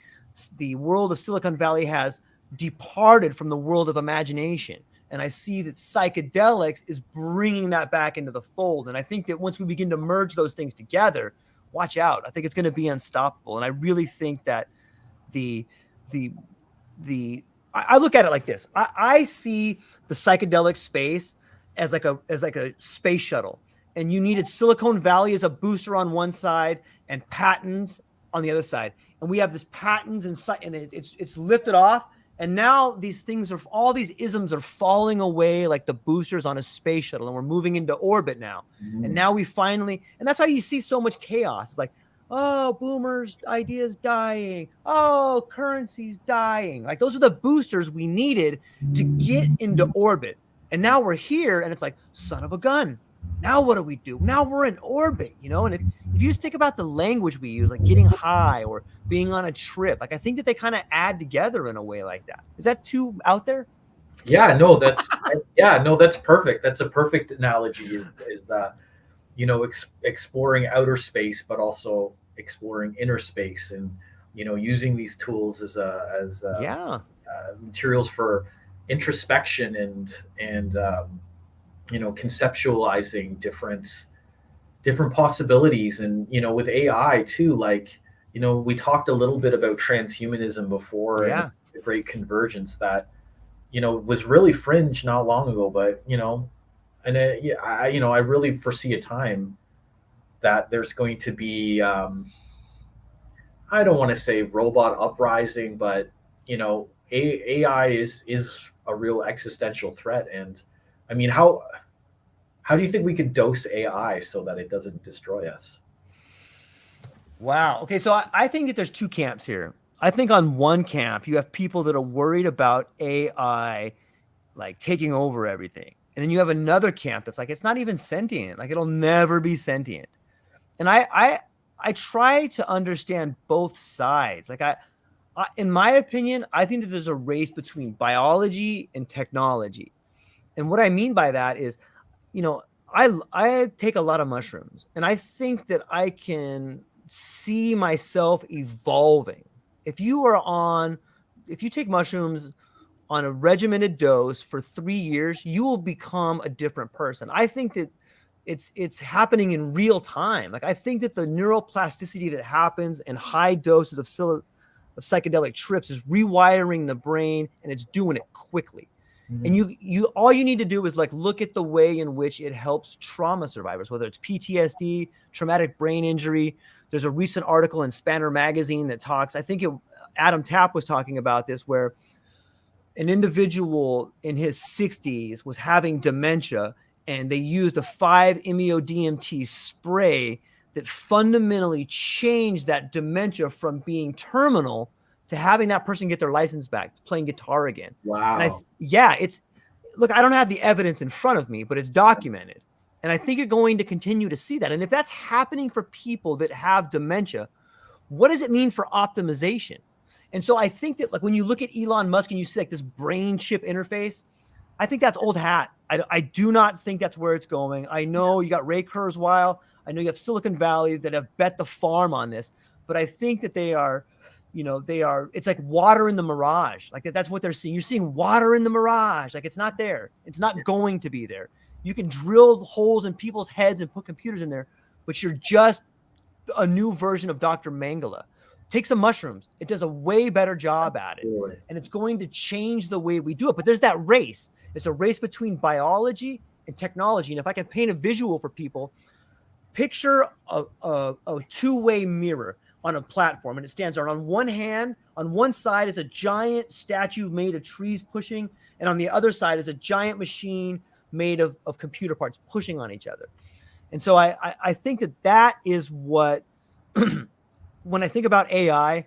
The world of Silicon Valley has departed from the world of imagination. And I see that psychedelics is bringing that back into the fold. And I think that once we begin to merge those things together, watch out. I think it's going to be unstoppable. And I really think that I look at it like this. I see the psychedelic space as like a space shuttle, and you needed Silicon Valley as a booster on one side and patents on the other side. And we have this patents and it's lifted off. And now all these isms are falling away like the boosters on a space shuttle, and we're moving into orbit now. Mm-hmm. And now and that's why you see so much chaos. It's like, oh, boomers' ideas dying. Oh, currency's dying. Like those are the boosters we needed to get into orbit. And now we're here, and it's like, son of a gun. Now what do we do? Now we're in orbit, And if you just think about the language we use, like getting high or being on a trip, like I think that they kind of add together in a way like that. Is that too out there? Yeah, no, that's perfect. That's a perfect analogy. Is that exploring outer space, but also exploring inner space, and using these tools as materials for introspection and conceptualizing different possibilities. And with AI too, like we talked a little bit about transhumanism before, and the great convergence that was really fringe not long ago, but and I really foresee a time that there's going to be, I don't want to say robot uprising, but AI is a real existential threat. And I mean, how do you think we could dose AI so that it doesn't destroy us? Wow. Okay, so I think that there's two camps here. I think on one camp, you have people that are worried about AI like taking over everything. And then you have another camp that's like, it's not even sentient. Like it'll never be sentient. And I try to understand both sides. Like in my opinion, I think that there's a race between biology and technology. And what I mean by that is, I take a lot of mushrooms, and I think that I can see myself evolving. If you take mushrooms on a regimented dose for 3 years, you will become a different person. I think that it's happening in real time. Like I think that the neuroplasticity that happens in high doses of psychedelic trips is rewiring the brain, and it's doing it quickly. Mm-hmm. And you all you need to do is like look at the way in which it helps trauma survivors, whether it's PTSD, traumatic brain injury. There's a recent article in Spanner magazine that talks, I think Adam Tapp was talking about this, where an individual in his 60s was having dementia, and they used a 5-MeO-DMT spray that fundamentally changed that dementia from being terminal to having that person get their license back, playing guitar again. Wow. And look, I don't have the evidence in front of me, but it's documented. And I think you're going to continue to see that. And if that's happening for people that have dementia, what does it mean for optimization? And so I think that, like, when you look at Elon Musk and you see like this brain chip interface, I think that's old hat. I do not think that's where it's going. I know you got Ray Kurzweil. I know you have Silicon Valley that have bet the farm on this, but I think that it's like water in the mirage. Like that's what they're seeing. You're seeing water in the mirage. Like it's not there. It's not going to be there. You can drill holes in people's heads and put computers in there, but you're just a new version of Dr. Mangala. Take some mushrooms. It does a way better job at it. And it's going to change the way we do it. But there's that race. It's a race between biology and technology. And if I can paint a visual for people, picture a two-way mirror on a platform. And it stands on one hand, on one side is a giant statue made of trees pushing. And on the other side is a giant machine made of computer parts pushing on each other. And so I think that is what, when I think about AI,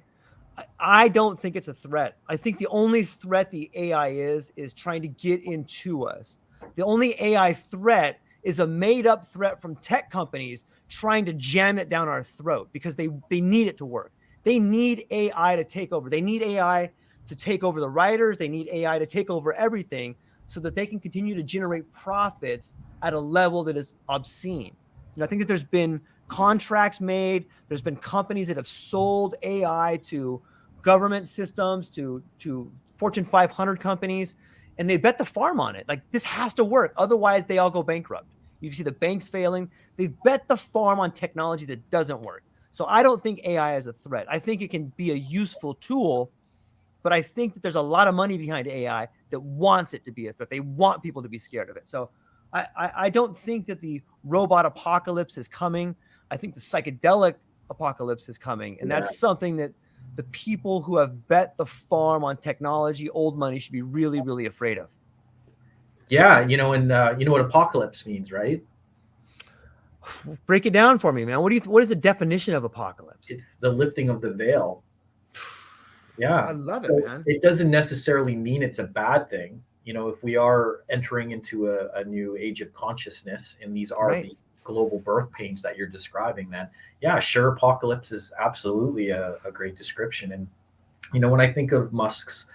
I don't think it's a threat. I think the only threat the AI is trying to get into us. The only AI threat is a made up threat from tech companies trying to jam it down our throat because they need it to work. They need AI to take over. They need AI to take over the writers. They need AI to take over everything so that they can continue to generate profits at a level that is obscene. I think that there's been contracts made. There's been companies that have sold AI to government systems, to Fortune 500 companies, and they bet the farm on it. Like, this has to work. Otherwise, they all go bankrupt. You can see the banks failing. They've bet the farm on technology that doesn't work. So I don't think AI is a threat. I think it can be a useful tool, but I think that there's a lot of money behind AI that wants it to be a threat. They want people to be scared of it. So I don't think that the robot apocalypse is coming. I think the psychedelic apocalypse is coming. And that's something that the people who have bet the farm on technology, old money, should be really, really afraid of. Yeah, you know what apocalypse means, right? Break it down for me, man. What is the definition of apocalypse? It's the lifting of the veil. Yeah. I love it, man. It doesn't necessarily mean it's a bad thing. If we are entering into a new age of consciousness, and these are the global birth pains that you're describing, then yeah, sure, apocalypse is absolutely a great description. And when I think of Musk's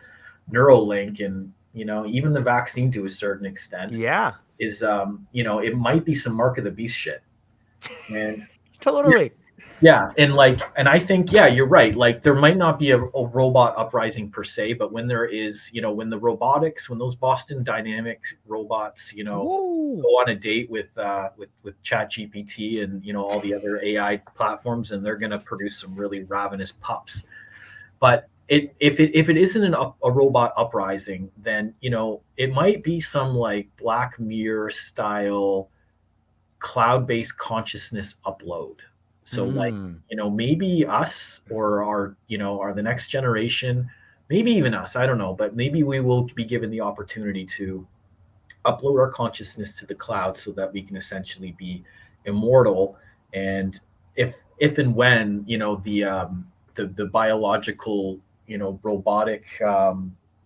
Neuralink and even the vaccine to a certain extent, is it might be some mark of the beast shit. And totally. Yeah. And I think, yeah, you're right. Like, there might not be a robot uprising per se, but when there is, when the robotics, when those Boston Dynamics robots, go on a date with ChatGPT and, all the other AI platforms, and they're going to produce some really ravenous pups. But if it isn't a robot uprising, then, it might be some like Black Mirror style cloud-based consciousness upload. So maybe us or the next generation, maybe even us, I don't know, but maybe we will be given the opportunity to upload our consciousness to the cloud so that we can essentially be immortal. And if and when, the biological, robotic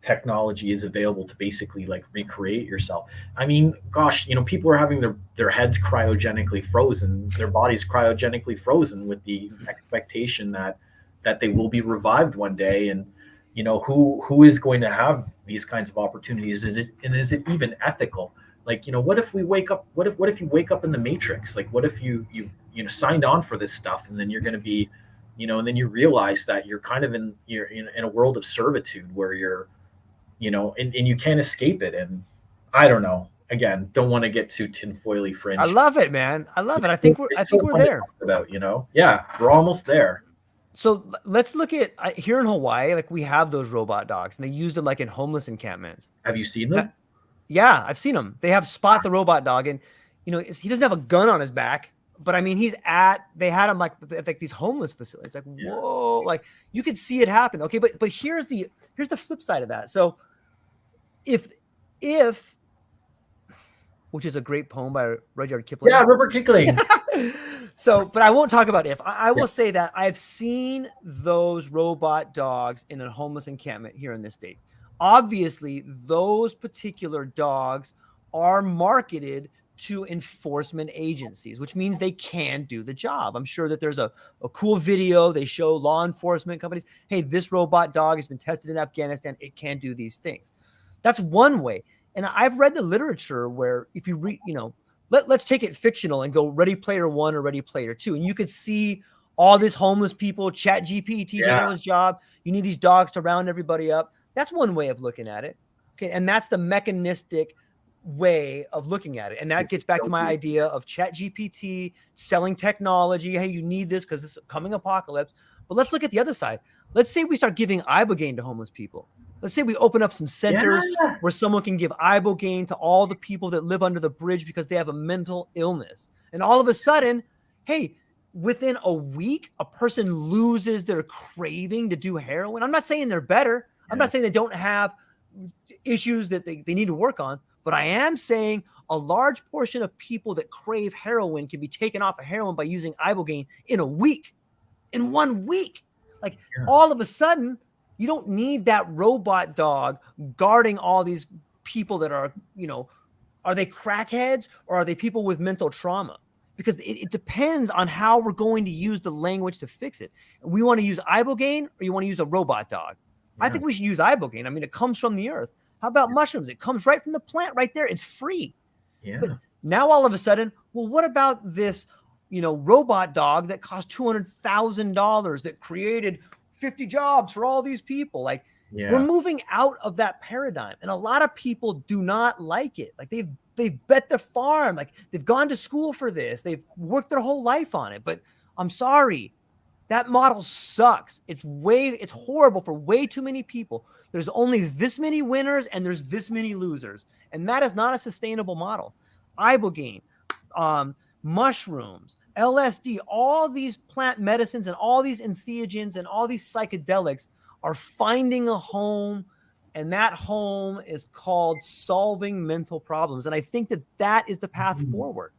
technology is available to basically like recreate yourself. I mean, gosh, people are having their heads cryogenically frozen, their bodies cryogenically frozen with the expectation that they will be revived one day. And who is going to have these kinds of opportunities? Is it even ethical? Like, what if we wake up? What if you wake up in the Matrix? Like, what if you signed on for this stuff, and then you're going to be, and then you realize that you're kind of in a world of servitude where you're, and you can't escape it. And I don't know. Again, don't want to get too tinfoily fringe. I love it, man. I love it. I think we're there. Yeah, we're almost there. So let's look at here in Hawaii. Like, we have those robot dogs, and they use them like in homeless encampments. Have you seen them? Yeah, I've seen them. They have Spot the robot dog, and he doesn't have a gun on his back, but I mean, they had him like at these homeless facilities. Like, whoa, like you could see it happen. Okay, but here's the flip side of that. So if which is a great poem by Rudyard Kipling. Yeah, Rupert Kipling. So, but I won't talk about if. I will Yeah. say that I've seen those robot dogs in a homeless encampment here in this state. Obviously, those particular dogs are marketed to enforcement agencies, which means they can do the job. I'm sure that there's a cool video. They show law enforcement companies, hey, this robot dog has been tested in Afghanistan. It can do these things. That's one way. And I've read the literature where if you read, let's take it fictional and go Ready Player One or Ready Player Two. And you could see all these homeless people, Chat GPT taking everyone's job. You need these dogs to round everybody up. That's one way of looking at it. Okay. And that's the mechanistic way of looking at it. And that gets back to my idea of Chat GPT selling technology. Hey, you need this because it's a coming apocalypse. But let's look at the other side. Let's say we start giving ibogaine to homeless people. Let's say we open up some centers where someone can give ibogaine to all the people that live under the bridge because they have a mental illness. And all of a sudden, hey, within a week, a person loses their craving to do heroin. I'm not saying they're better. I'm not saying they don't have issues that they need to work on. But I am saying a large portion of people that crave heroin can be taken off of heroin by using ibogaine in a week, in 1 week. Like all of a sudden, you don't need that robot dog guarding all these people that are, are they crackheads or are they people with mental trauma? Because it depends on how we're going to use the language to fix it. We want to use ibogaine or you want to use a robot dog? Yeah. I think we should use ibogaine. I mean, it comes from the earth. How about mushrooms? It comes right from the plant right there. It's free. Yeah. But now all of a sudden, well, what about this, robot dog that cost $200,000 that created 50 jobs for all these people? Like we're moving out of that paradigm. And a lot of people do not like it. Like they've bet the farm. Like they've gone to school for this. They've worked their whole life on it. But I'm sorry, that model sucks. It's horrible for way too many people. There's only this many winners and there's this many losers. And that is not a sustainable model. Ibogaine, mushrooms, LSD, all these plant medicines and all these entheogens and all these psychedelics are finding a home, and that home is called solving mental problems. And I think that is the path forward.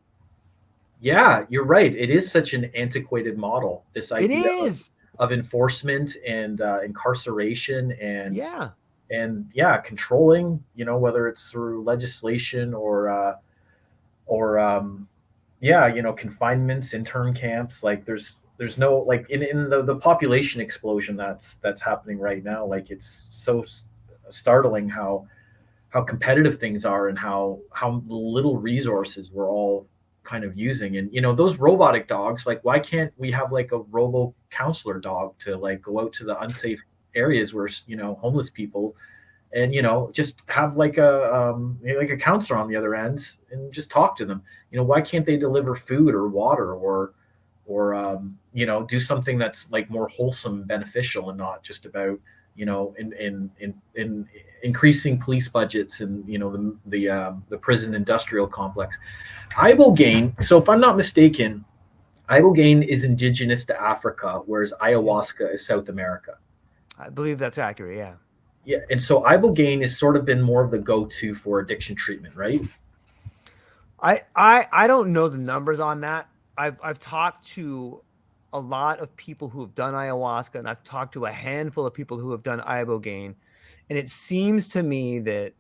Yeah, you're right. It is such an antiquated model, this idea of enforcement and incarceration and controlling, whether it's through legislation or confinements, intern camps. Like there's no, like in the population explosion that's happening right now. Like it's so startling how competitive things are and how little resources we're all kind of using. And those robotic dogs, like why can't we have like a robo counselor dog to like go out to the unsafe areas where homeless people, and just have like a counselor on the other end and just talk to them. Why can't they deliver food or water or do something that's like more wholesome and beneficial and not just about in increasing police budgets and the prison industrial complex. Ibogaine, so if I'm not mistaken, ibogaine is indigenous to Africa, whereas ayahuasca is South America. I believe that's accurate, yeah. Yeah, and so ibogaine has sort of been more of the go-to for addiction treatment, right? I don't know the numbers on that. I've talked to a lot of people who have done ayahuasca, and I've talked to a handful of people who have done ibogaine, and it seems to me that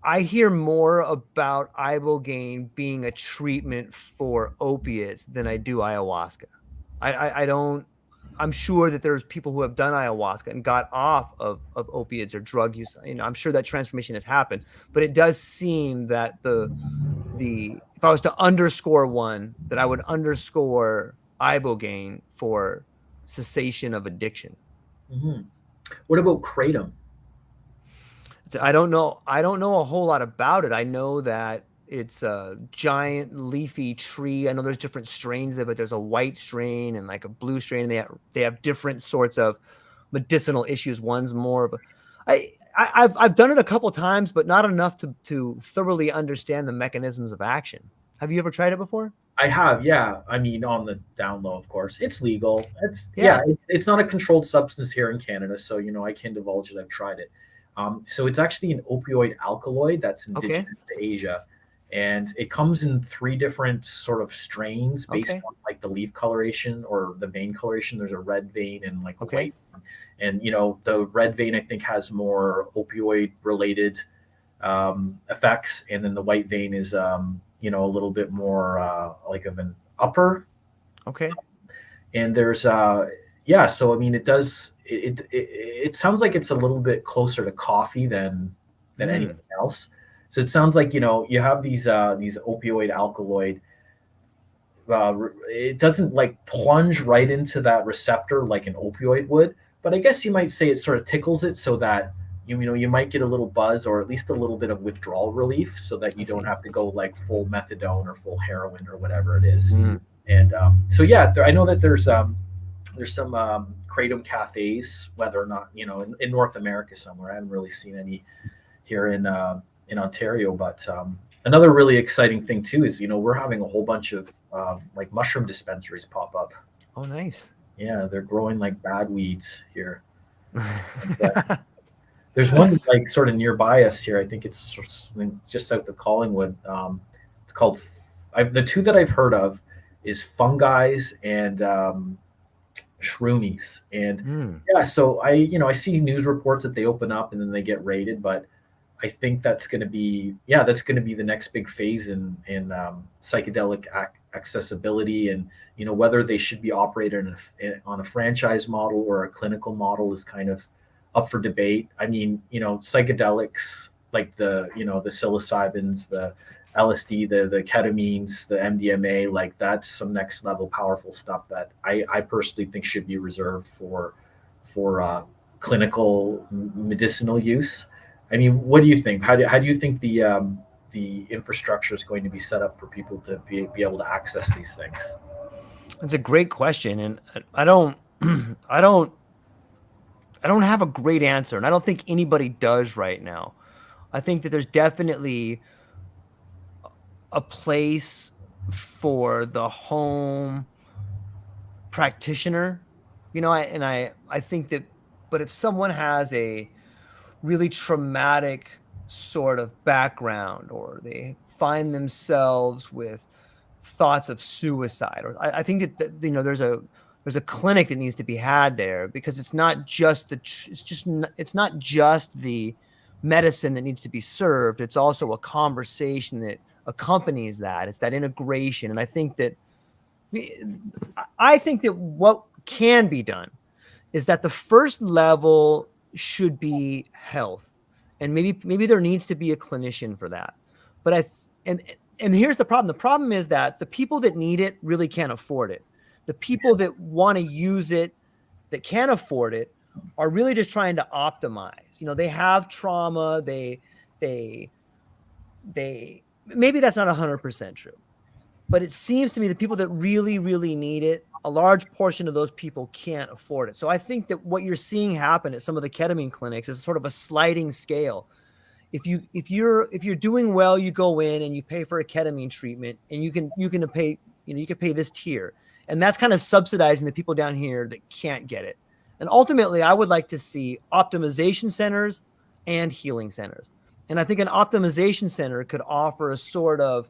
I hear more about ibogaine being a treatment for opiates than I do ayahuasca. I'm sure that there's people who have done ayahuasca and got off of opiates or drug use. I'm sure that transformation has happened, but it does seem that if I was to underscore one, that I would underscore ibogaine for cessation of addiction. Mm-hmm. What about kratom? I don't know a whole lot about it. I know that it's a giant leafy tree. I know there's different strains of it. There's a white strain and like a blue strain. And they have different sorts of medicinal issues. One's more of I've done it a couple times, but not enough to thoroughly understand the mechanisms of action. Have you ever tried it before? I have, yeah. I mean, on the down low, of course. It's legal. Yeah. It's not a controlled substance here in Canada, so I can divulge it. I've tried it. So it's actually an opioid alkaloid that's Okay. indigenous to Asia, and it comes in three different sort of strains based Okay. on like the leaf coloration or the vein coloration. There's a red vein and like a Okay. white one, and the red vein I think has more opioid related effects, and then the white vein is a little bit more like of an upper. Okay. And there's yeah, so I mean it sounds like it's a little bit closer to coffee than anything Mm. else. So it sounds like you have these opioid alkaloid. It doesn't like plunge right into that receptor like an opioid would, but I guess you might say it sort of tickles it so that you might get a little buzz or at least a little bit of withdrawal relief, so that I you don't see. have to go like full methadone or full heroin or whatever it is. Mm. And so yeah, I know that there's some kratom cafes, whether or not in North America somewhere. I haven't really seen any here in Ontario, but another really exciting thing too is we're having a whole bunch of like mushroom dispensaries pop up. Oh, nice. Yeah, they're growing like bad weeds here. There's one like sort of nearby us here. I think it's just south of Collingwood. It's called. The two that I've heard of is fungi's and shroomies. And Mm. yeah, so I see news reports that they open up and then they get raided, but I think that's going to be the next big phase in psychedelic accessibility, and whether they should be operated on a franchise model or a clinical model is kind of up for debate. I mean, psychedelics like the psilocybins, the LSD, the ketamines, the MDMA, like that's some next level powerful stuff that I personally think should be reserved for clinical medicinal use. I mean, what do you think? How do you think the infrastructure is going to be set up for people to be able to access these things? That's a great question, and I don't, I don't, I don't have a great answer, and I don't think anybody does right now. I think that there's definitely a place for the home practitioner, I think that, but if someone has a really traumatic sort of background, or they find themselves with thoughts of suicide, or I think that there's a clinic that needs to be had there, because it's not just it's not just the medicine that needs to be served. It's also a conversation that accompanies that. It's that integration. And I think that what can be done is that the first level should be health, and maybe there needs to be a clinician for that. But and here's the problem. The problem is that the people that need it really can't afford it. The people that want to use it, that can afford it, are really just trying to optimize. They have trauma. They maybe that's not 100% true, but it seems to me the people that really, really need it, a large portion of those people can't afford it. So I think that what you're seeing happen at some of the ketamine clinics is sort of a sliding scale. If you're doing well, you go in and you pay for a ketamine treatment, and you can pay, you can pay this tier, and that's kind of subsidizing the people down here that can't get it. And ultimately, I would like to see optimization centers and healing centers. And I think an optimization center could offer a sort of,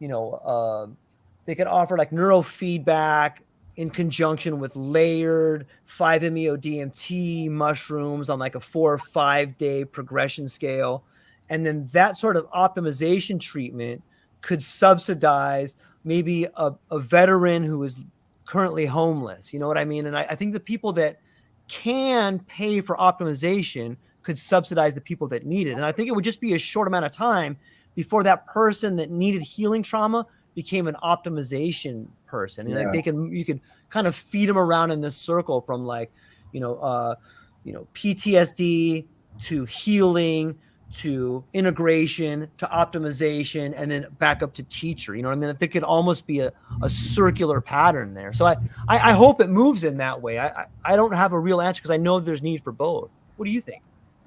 they could offer like neurofeedback in conjunction with layered 5-MeO DMT mushrooms on like a 4 or 5 day progression scale. And then that sort of optimization treatment could subsidize maybe a veteran who is currently homeless. You know what I mean? And I think the people that can pay for optimization could subsidize the people that need it. And I think it would just be a short amount of time before that person that needed healing trauma became an optimization person. And like you could kind of feed them around in this circle from like, PTSD to healing to integration to optimization, and then back up to teacher. You know what I mean? I think it could almost be a circular pattern there. So I hope it moves in that way. I don't have a real answer, because I know there's need for both. What do you think?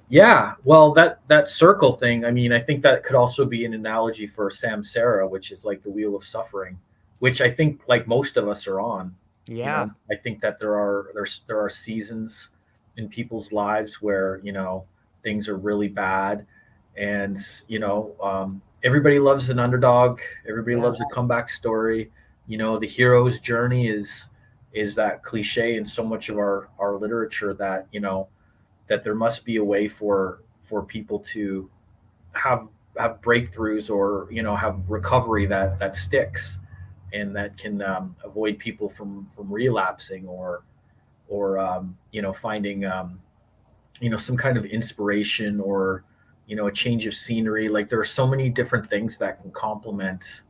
Yeah, well, that circle thing, I mean, I think that could also be an analogy for samsara, which is like the wheel of suffering, which I think like most of us are on. Yeah. I think that there are seasons in people's lives where things are really bad, and everybody loves an underdog. Everybody Yeah. loves a comeback story. The hero's journey is that cliche in so much of our literature that that there must be a way for people to have have breakthroughs, or have recovery that sticks, and that can avoid people from relapsing, or finding some kind of inspiration, or a change of scenery. Like there are so many different things that can complement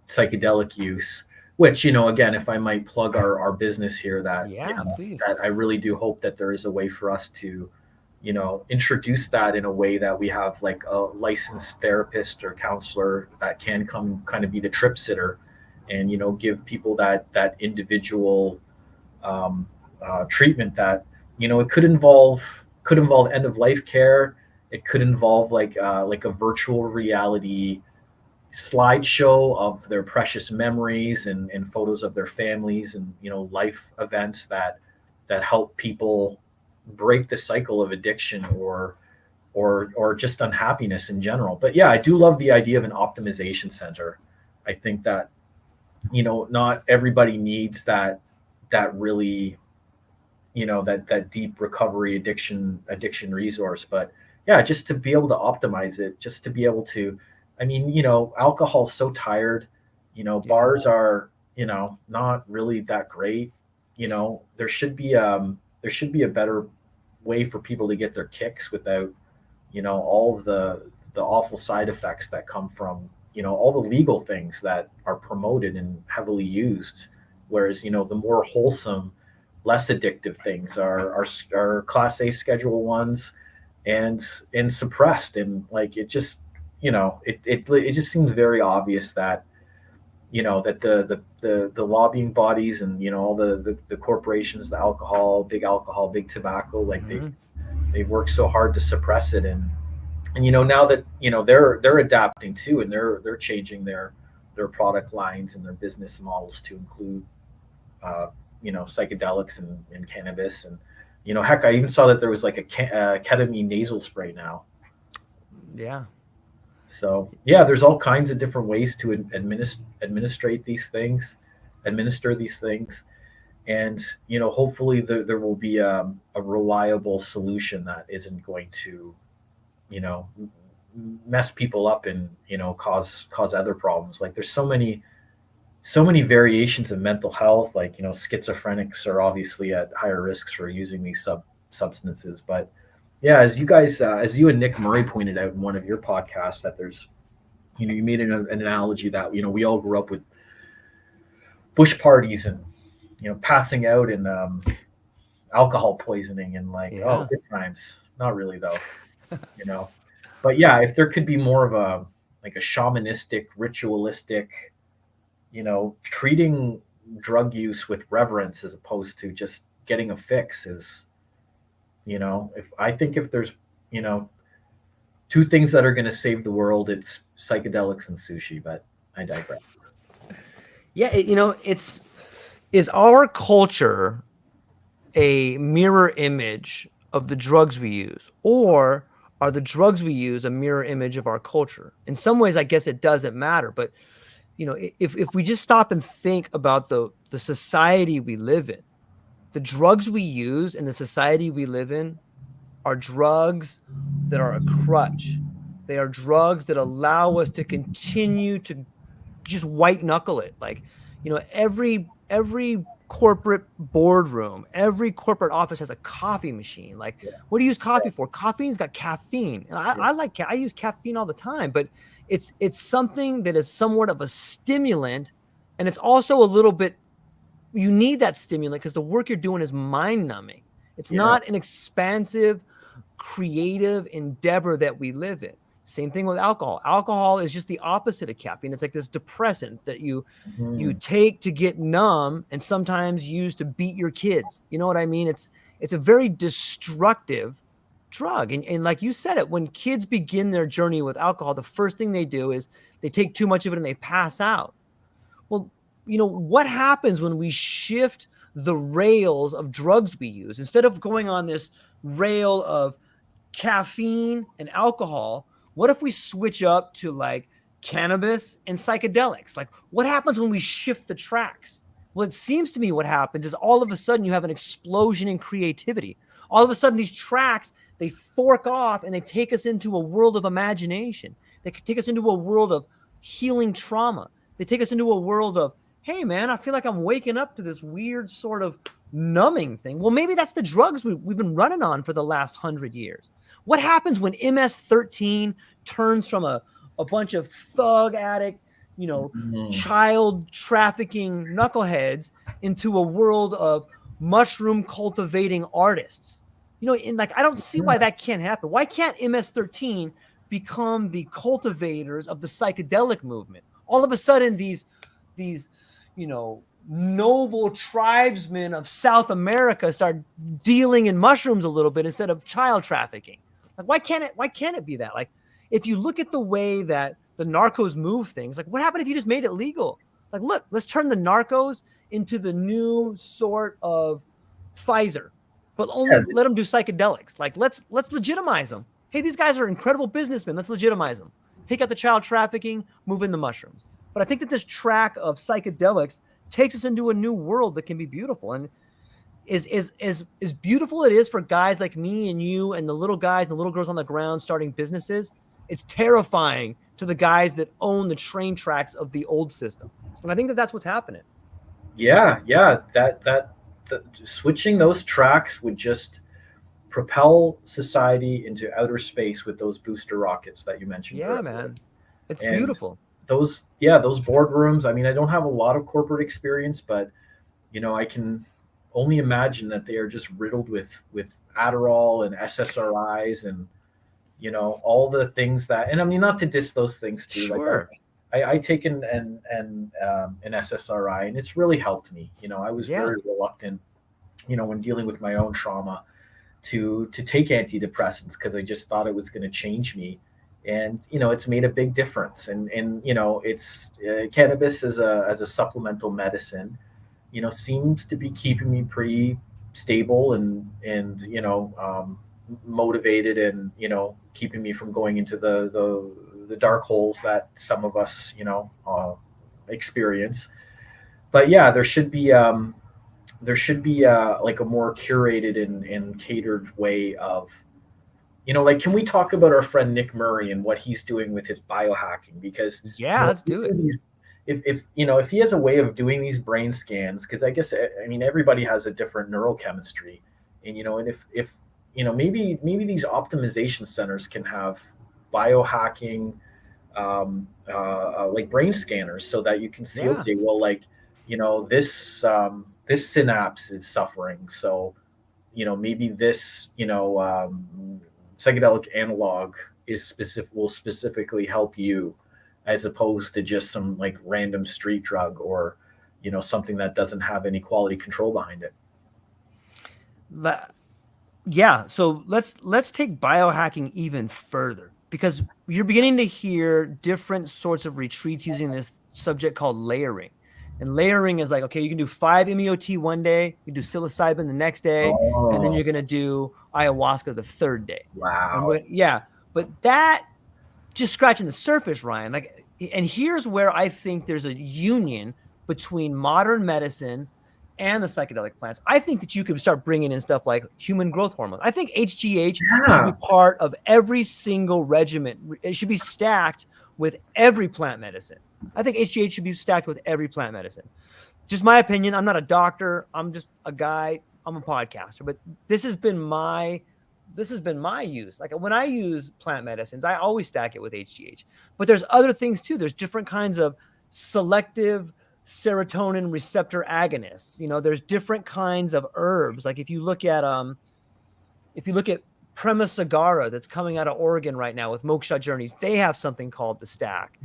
psychedelic use, which again, if I might plug our business here, that Yeah, please. that I really do hope that there is a way for us to introduce that in a way that we have like a licensed therapist or counselor that can come kind of be the trip sitter, and give people that individual treatment. That it could involve end of life care. It could involve like a virtual reality slideshow of their precious memories, and photos of their families, and life events that help people break the cycle of addiction, or just unhappiness in general. But yeah, I do love the idea of an optimization center. I think that not everybody needs that really that deep recovery addiction resource. But yeah, just to be able to optimize it, just to be able to, I mean, alcohol's so tired. Yeah. Bars are not really that great. There should be a better way for people to get their kicks without all of the awful side effects that come from all the legal things that are promoted and heavily used. Whereas the more wholesome, less addictive things are class A schedule ones, and suppressed. And like it just it just seems very obvious that that the lobbying bodies, and all the corporations, the alcohol, big tobacco, like Hmm. they've worked so hard to suppress it. And now that they're adapting too, and they're changing their product lines and their business models to include uh, psychedelics, and cannabis. And heck, I even saw that there was like a ketamine nasal spray now. Yeah. So yeah, there's all kinds of different ways to administer these things. And hopefully there will be a reliable solution that isn't going to you know mess people up, and cause other problems. Like there's so many variations of mental health. Like schizophrenics are obviously at higher risks for using these substances. But yeah, as you guys as you and Nick Murray pointed out in one of your podcasts, that there's you made an analogy that we all grew up with bush parties, and passing out, and alcohol poisoning, and like, oh, Yeah. good times. Not really though. you know but yeah, if there could be more of a like a shamanistic, ritualistic, treating drug use with reverence, as opposed to just getting a fix, is if there's you know two things that are going to save the world, it's psychedelics and sushi. But I digress. Yeah. Is our culture a mirror image of the drugs we use, or are the drugs we use a mirror image of our culture? In some ways, I guess it doesn't matter. But if we just stop and think about the society we live in, the drugs we use in the society we live in are drugs that are a crutch. They are drugs that allow us to continue to just white knuckle it. Like, every corporate boardroom, every corporate office has a coffee machine. Like, Yeah, what do you use coffee for? Caffeine's got caffeine. And yeah, I use caffeine all the time, but it's something that is somewhat of a stimulant. And it's also a little bit, you need that stimulant because the work you're doing is mind numbing. It's yeah. not an expansive, creative endeavor that we live in. Same thing with alcohol. Alcohol is just the opposite of caffeine. It's like this depressant that you Mhm. take to get numb, and sometimes use to beat your kids. You know what I mean? It's a very destructive drug. And like you said it, when kids begin their journey with alcohol, the first thing they do is they take too much of it and they pass out. Well, what happens when we shift the rails of drugs we use? Instead of going on this rail of caffeine and alcohol, what if we switch up to like cannabis and psychedelics? Like, what happens when we shift the tracks? Well, it seems to me what happens is all of a sudden you have an explosion in creativity. All of a sudden, these tracks, they fork off and they take us into a world of imagination. They could take us into a world of healing trauma. They take us into a world of, hey, man, I feel like I'm waking up to this weird sort of numbing thing. Well, maybe that's the drugs we've been running on for the last 100 years. What happens when MS-13 turns from a bunch of thug addict, child trafficking knuckleheads into a world of mushroom cultivating artists? I don't see why that can't happen. Why can't MS-13 become the cultivators of the psychedelic movement? All of a sudden, these noble tribesmen of South America start dealing in mushrooms a little bit instead of child trafficking. Like, why can't it be that? Like, if you look at the way that the narcos move things, like, what happened if you just made it legal? Like, look, let's turn the narcos into the new sort of Pfizer, but only let them do psychedelics. Like, let's legitimize them. Hey, these guys are incredible businessmen. Let's legitimize them. Take out the child trafficking, move in the mushrooms. But I think that this track of psychedelics takes us into a new world that can be beautiful. And is beautiful it is for guys like me and you and the little guys and the little girls on the ground starting businesses, it's terrifying to the guys that own the train tracks of the old system. And I think that that's what's happening. Yeah. That switching those tracks would just propel society into outer space with those booster rockets that you mentioned. Yeah, earlier. Man. It's beautiful. Those boardrooms. I mean, I don't have a lot of corporate experience, but I can only imagine that they are just riddled with Adderall and SSRIs and all the things that. And I mean, not to diss those things too. Sure. Like I take an SSRI, and it's really helped me. I was very reluctant, when dealing with my own trauma, to take antidepressants because I just thought it was going to change me. And it's made a big difference. And it's cannabis as a supplemental medicine, seems to be keeping me pretty stable and motivated, and keeping me from going into the dark holes that some of us experience. But yeah, there should be like a more curated and catered way of like, can we talk about our friend Nick Murray and what he's doing with his biohacking? Because let's do it. If he has a way of doing these brain scans, because I guess, I mean, everybody has a different neurochemistry, and and if maybe these optimization centers can have biohacking like brain scanners, so that you can see, okay, well, like this synapse is suffering, so maybe this psychedelic analog will specifically help you, as opposed to just some like random street drug, or something that doesn't have any quality control behind it. So let's take biohacking even further, because you're beginning to hear different sorts of retreats using this subject called layering. And layering is like, okay, you can do 5 MEOT one day, you do psilocybin the next day, and then you're going to do ayahuasca the third day. Wow. But that just scratching the surface, Ryan. Like, and here's where I think there's a union between modern medicine and the psychedelic plants. I think that you could start bringing in stuff like human growth hormone. I think HGH should be part of every single regimen. It should be stacked with every plant medicine. I think HGH should be stacked with every plant medicine. Just my opinion. I'm not a doctor. I'm just a guy. I'm a podcaster. But this has been my use. Like, when I use plant medicines, I always stack it with HGH. But there's other things too. There's different kinds of selective serotonin receptor agonists. There's different kinds of herbs. Like, if you look at Prema Sagara that's coming out of Oregon right now with Moksha Journeys, they have something called the stack.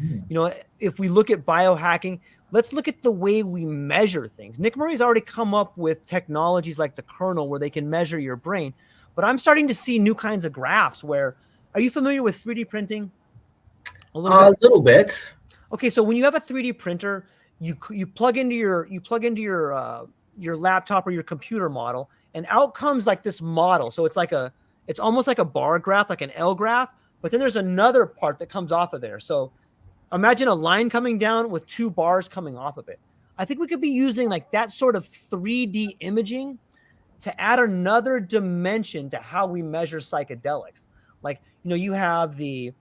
If we look at biohacking, let's look at the way we measure things. Nick Murray's already come up with technologies like the kernel where they can measure your brain. But I'm starting to see new kinds of graphs where, are you familiar with 3D printing? A little bit. Okay, so when you have a 3D printer, you plug into your laptop or your computer model, and out comes like this model. So it's almost like a bar graph, like an L graph, but then there's another part that comes off of there. So imagine a line coming down with two bars coming off of it. I think we could be using like that sort of 3D imaging to add another dimension to how we measure psychedelics. Like, you have the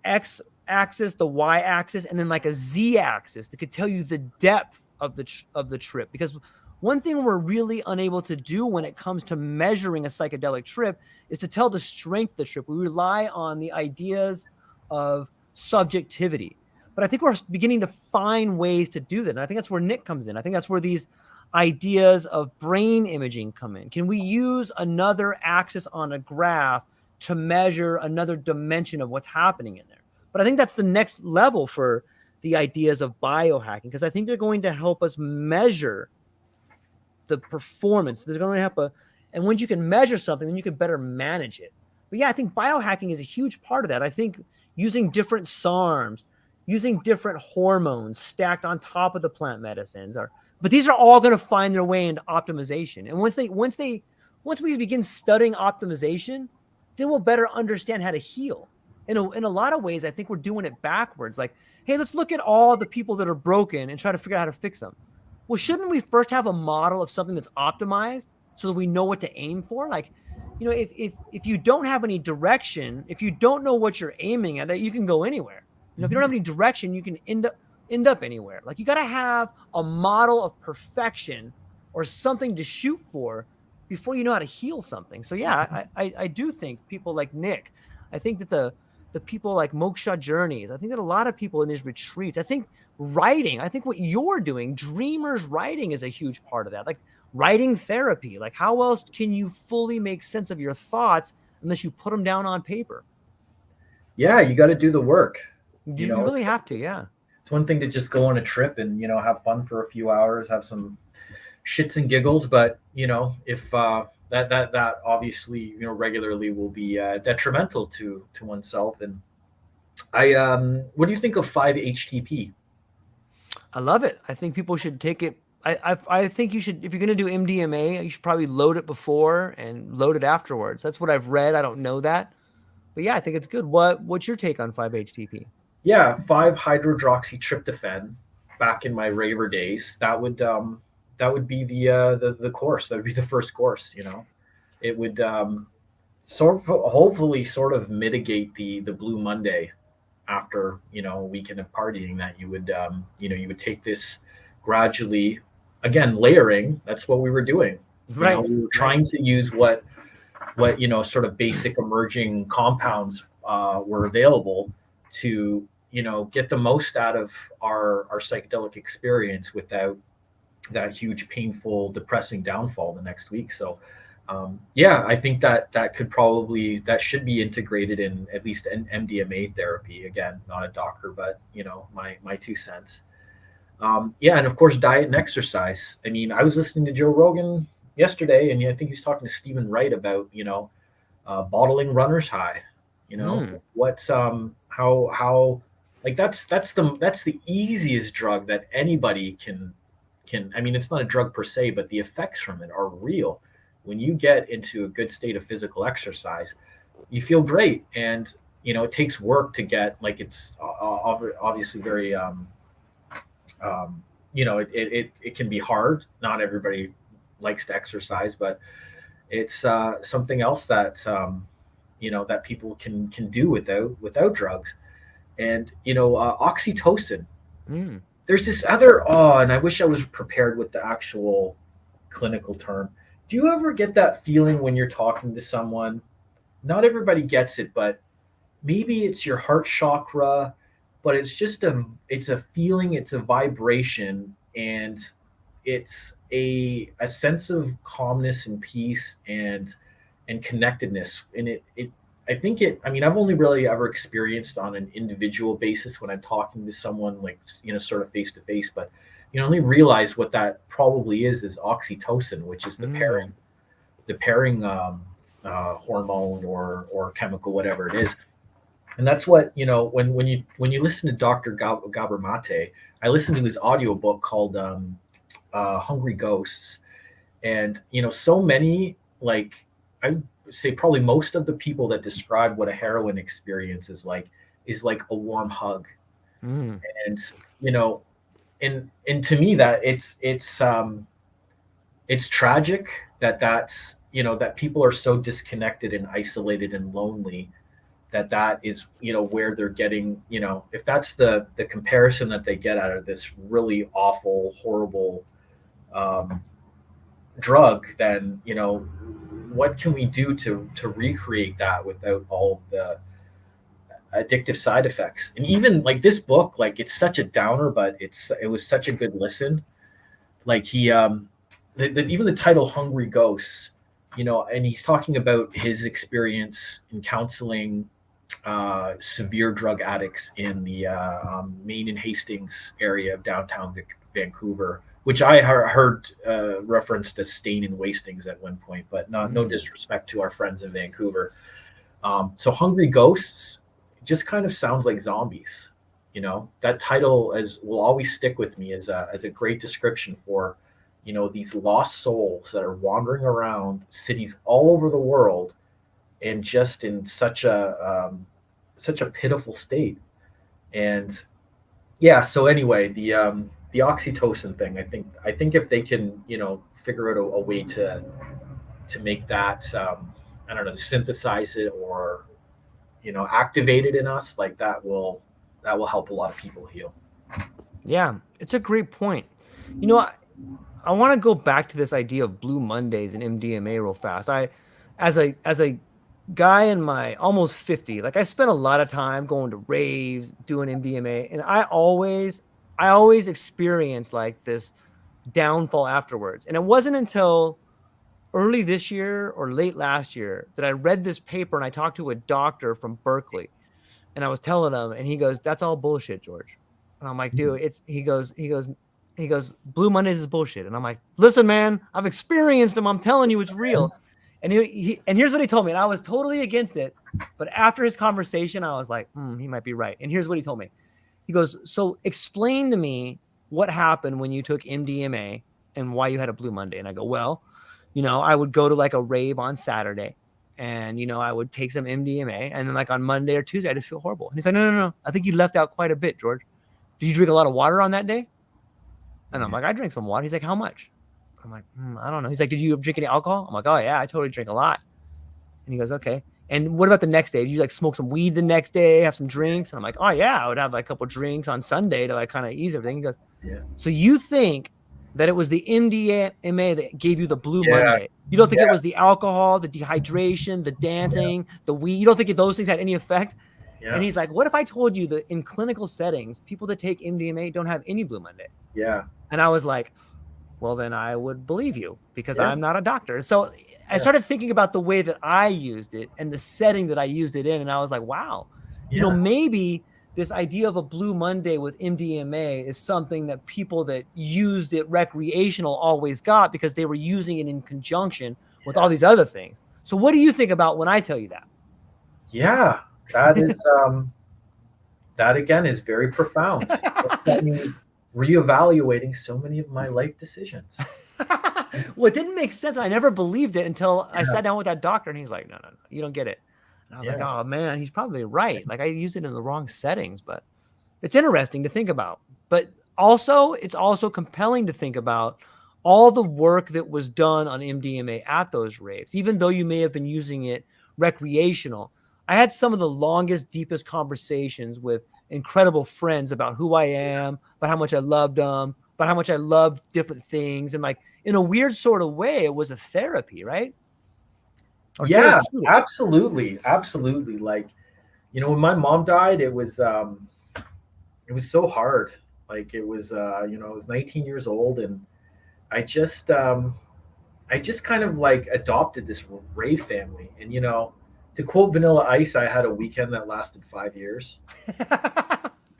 X axis, the Y axis, and then like a Z axis that could tell you the depth of the trip. Because one thing we're really unable to do when it comes to measuring a psychedelic trip is to tell the strength of the trip. We rely on the ideas of subjectivity. But I think we're beginning to find ways to do that. And I think that's where Nick comes in. I think that's where these ideas of brain imaging come in. Can we use another axis on a graph to measure another dimension of what's happening in there? But I think that's the next level for the ideas of biohacking, because I think they're going to help us measure the performance. They're going to help and once you can measure something, then you can better manage it. But yeah, I think biohacking is a huge part of that. I think using different SARMs, using different hormones stacked on top of the plant medicines but these are all going to find their way into optimization. And once we begin studying optimization, then we'll better understand how to heal. In a lot of ways, I think we're doing it backwards. Like, hey, let's look at all the people that are broken and try to figure out how to fix them. Well, shouldn't we first have a model of something that's optimized so that we know what to aim for? Like, if you don't have any direction, if you don't know what you're aiming at, that you can go anywhere. If you don't have any direction, you can end up anywhere. Like, you got to have a model of perfection or something to shoot for before you know how to heal something. So yeah, I do think people like Nick, I think that the people like Moksha Journeys, I think that a lot of people in these retreats, I think writing, I think what you're doing, dreamers writing, is a huge part of that. Like writing therapy, like how else can you fully make sense of your thoughts unless you put them down on paper? Yeah, you got to do the work. You really have to, yeah. It's one thing to just go on a trip and have fun for a few hours, have some shits and giggles, but if that obviously regularly will be detrimental to oneself. And what do you think of 5-HTP? I love it. I think people should take it. I think you should, if you're going to do MDMA, you should probably load it before and load it afterwards. That's what I've read. I don't know that, but yeah, I think it's good. What's your take on 5-HTP? Yeah, 5-hydroxytryptophan. Back in my raver days, that would be the course. That would be the first course. It would hopefully sort of mitigate the Blue Monday after a weekend of partying. That you would take this gradually, again layering. That's what we were doing. Right. We were trying to use what sort of basic emerging compounds were available to get the most out of our psychedelic experience without that huge, painful, depressing downfall the next week. So yeah, I think that should be integrated in at least an MDMA therapy. Again, not a doctor, but my 2 cents. Yeah, and of course diet and exercise. I mean, I was listening to Joe Rogan yesterday, and I think he was talking to Stephen Wright about bottling runner's high. What's how like that's the easiest drug that anybody can. I mean, it's not a drug per se, but the effects from it are real. When you get into a good state of physical exercise, you feel great, and it takes work to get, like, it's obviously very it can be hard. Not everybody likes to exercise, but it's something else that that people can do without drugs. And oxytocin. There's this other, and I wish I was prepared with the actual clinical term. Do you ever get that feeling when you're talking to someone? Not everybody gets it, but maybe it's your heart chakra, but it's a feeling, it's a vibration, and it's a sense of calmness and peace and connectedness. And I've only really ever experienced on an individual basis when I'm talking to someone, like, sort of face to face, but only realize what that probably is oxytocin, which is the pairing hormone or chemical, whatever it is. And that's what, when you listen to Dr. Gabor Mate, I listened to his audiobook called Hungry Ghosts. And, so many, like, I would say probably most of the people that describe what a heroin experience is like a warm hug. Mm. And, you know, and to me that it's tragic that people are so disconnected and isolated and lonely that is where they're getting, if that's the comparison that they get out of this really awful, horrible um, drug, then what can we do to recreate that without all of the addictive side effects? And even like this book, like it's such a downer, but it was such a good listen. Like he even the title Hungry Ghosts, and he's talking about his experience in counseling severe drug addicts in the Maine and Hastings area of downtown Vancouver, which I heard referenced as Stain and Wastings at one point, but no disrespect to our friends in Vancouver. So Hungry Ghosts just kind of sounds like zombies. That title will always stick with me as a great description for these lost souls that are wandering around cities all over the world and just in such a pitiful state. And yeah, so anyway, the oxytocin thing, I think if they can figure out a way to make that I don't know, synthesize it or activate it in us, like that will help a lot of people heal. Yeah, it's a great point. I want to go back to this idea of Blue Mondays and MDMA real fast. As a guy in my almost 50, like I spent a lot of time going to raves, doing MDMA, and I always experienced like this downfall afterwards. And it wasn't until early this year or late last year that I read this paper and I talked to a doctor from Berkeley, and I was telling him, and he goes, "That's all bullshit, George." And I'm like, "Dude, he goes, Blue Mondays is bullshit." And I'm like, "Listen, man, I've experienced them. I'm telling you, it's real." And and here's what he told me, and I was totally against it. But after his conversation, I was like, he might be right. And here's what he told me. He goes, "So explain to me what happened when you took MDMA and why you had a Blue Monday." And I go, "Well, I would go to like a rave on Saturday, and I would take some MDMA, and then like on Monday or Tuesday, I just feel horrible." And he's like, "No. I think you left out quite a bit, George. Did you drink a lot of water on that day?" And I'm like, "I drank some water." He's like, "How much?" I'm like, "I don't know." He's like, "Did you drink any alcohol?" I'm like, "Oh yeah, I totally drink a lot." And he goes, "Okay. And what about the next day? Did you like smoke some weed the next day, have some drinks?" And I'm like, "Oh yeah, I would have like a couple drinks on Sunday to like kind of ease everything." He goes, Yeah. "So you think that it was the MDMA that gave you the Blue Monday? You don't think it was the alcohol, the dehydration, the dancing, the weed? You don't think those things had any effect?" Yeah. And he's like, "What if I told you that in clinical settings, people that take MDMA don't have any Blue Monday?" Yeah. And I was like, "Well, then I would believe you because I'm not a doctor." So I started thinking about the way that I used it and the setting that I used it in. And I was like, wow, maybe this idea of a Blue Monday with MDMA is something that people that used it recreational always got because they were using it in conjunction with all these other things. So what do you think about when I tell you that? Yeah, that is that again is very profound. It got me reevaluating so many of my life decisions. Well, it didn't make sense. I never believed it until I sat down with that doctor, and he's like, no, you don't get it. And I was like, oh man, he's probably right. Like I used it in the wrong settings, but it's interesting to think about. But also, it's also compelling to think about all the work that was done on MDMA at those raves, even though you may have been using it recreational. I had some of the longest, deepest conversations with incredible friends about who I am, about how much I loved them, about how much I loved different things. And like in a weird sort of way, it was a therapy, right? Or Yeah, therapeutic. absolutely. Absolutely. Like, when my mom died, it was so hard. Like it was I was 19 years old, and I just kind of like adopted this rave family. And to quote Vanilla Ice, I had a weekend that lasted 5 years.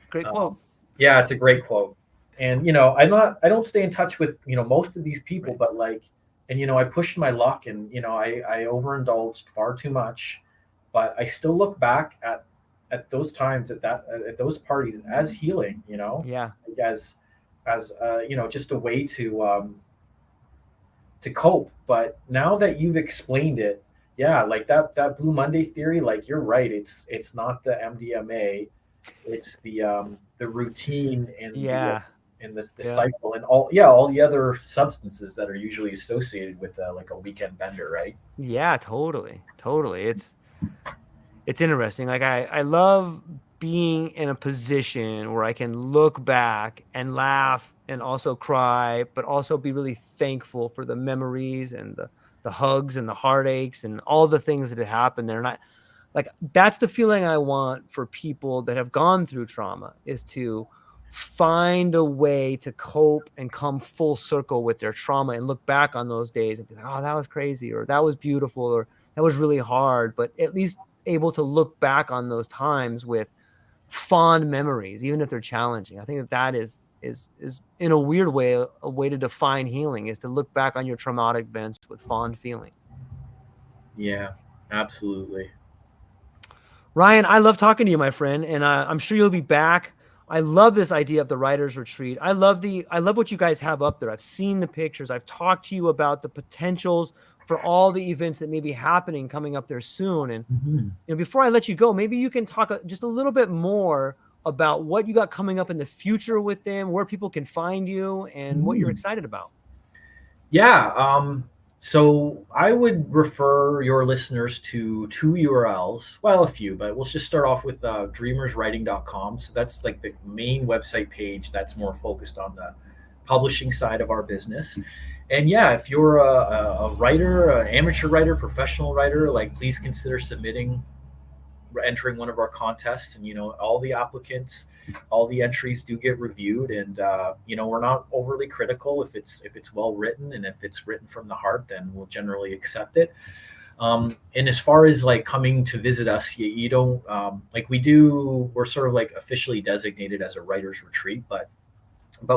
Great quote. Yeah, it's a great quote. And I don't stay in touch with most of these people, but like, and I pushed my luck, and I overindulged far too much. But I still look back at at those times at those parties as healing, Yeah. like as just a way to cope. But now that you've explained it, yeah, like that Blue Monday theory, like you're right. It's not the MDMA, it's the routine Yeah. and the Yeah. cycle and all the other substances that are usually associated with like a weekend bender, right? Yeah, totally. Totally. It's interesting. Like I love being in a position where I can look back and laugh and also cry, but also be really thankful for the memories and the hugs and the heartaches and all the things that had happened there. And I like that's the feeling I want for people that have gone through trauma, is to find a way to cope and come full circle with their trauma and look back on those days and be like, oh, that was crazy, or that was beautiful, or that was really hard, but at least able to look back on those times with fond memories, even if they're challenging. I think that is in a weird way a way to define healing, is to look back on your traumatic events with fond feelings. Yeah, absolutely. Ryan, I love talking to you, my friend, and I'm sure you'll be back. I love this idea of the writers retreat. I love what you guys have up there. I've seen the pictures. I've talked to you about the potentials for all the events that may be happening coming up there soon. And Mhm. before I let you go, maybe you can talk just a little bit more about what you got coming up in the future with them, where people can find you, and what you're Mhm. excited about. Yeah. So I would refer your listeners to two URLs. Well, a few, but we'll just start off with dreamerswriting.com. So that's like the main website page that's more focused on the publishing side of our business. And yeah, if you're a writer, an amateur writer, professional writer, like please consider submitting, entering one of our contests. And all the applicants, all the entries do get reviewed, and we're not overly critical. If it's well written and if it's written from the heart, then we'll generally accept it. And as far as like coming to visit us, you don't like we're sort of like officially designated as a writer's retreat, but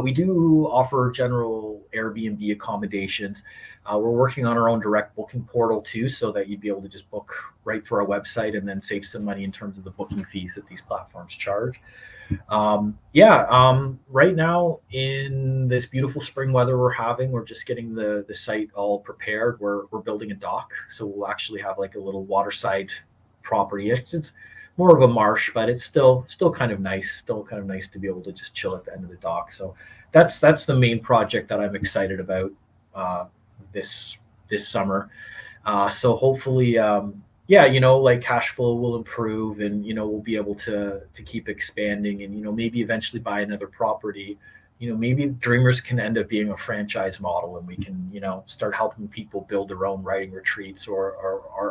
we do offer general Airbnb accommodations. We're working on our own direct booking portal too, so that you'd be able to just book right through our website and then save some money in terms of the booking fees that these platforms charge. Right now in this beautiful spring weather we're having, we're just getting the site all prepared. We're building a dock, so we'll actually have like a little waterside property. It's more of a marsh, but it's still kind of nice. Still kind of nice to be able to just chill at the end of the dock. So that's the main project that I'm excited about uh, this summer. So hopefully, like cash flow will improve, and we'll be able to keep expanding, and maybe eventually buy another property. Maybe Dreamers can end up being a franchise model, and we can start helping people build their own writing retreats or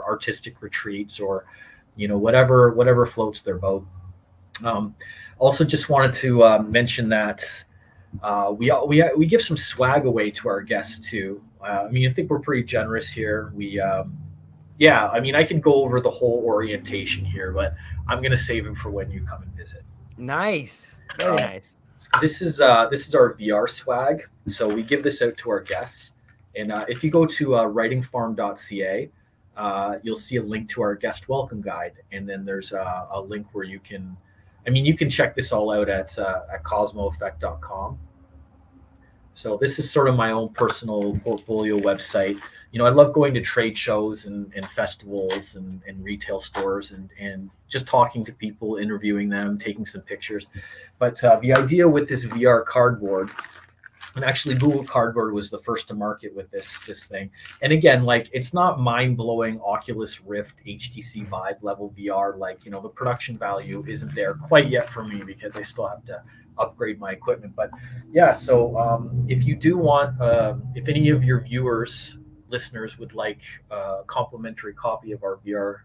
artistic retreats, or whatever floats their boat. Um, Also, just wanted to mention that we give some swag away to our guests too. I think we're pretty generous here. I mean, I can go over the whole orientation here, but I'm gonna save it for when you come and visit. Nice. Very Uh, nice. this is our VR swag. So we give this out to our guests, and if you go to writingfarm.ca, you'll see a link to our guest welcome guide, and then there's a link where you can. I mean, you can check this all out at cosmoeffect.com. So this is sort of my own personal portfolio website. I love going to trade shows and festivals and retail stores, and just talking to people, interviewing them, taking some pictures. But the idea with this VR cardboard, and actually Google Cardboard was the first to market with this thing. And again, like it's not mind blowing Oculus Rift HTC Vive level VR. Like the production value isn't there quite yet for me because I still have to upgrade my equipment. But yeah, so if you do want, if any of your listeners would like a complimentary copy of our VR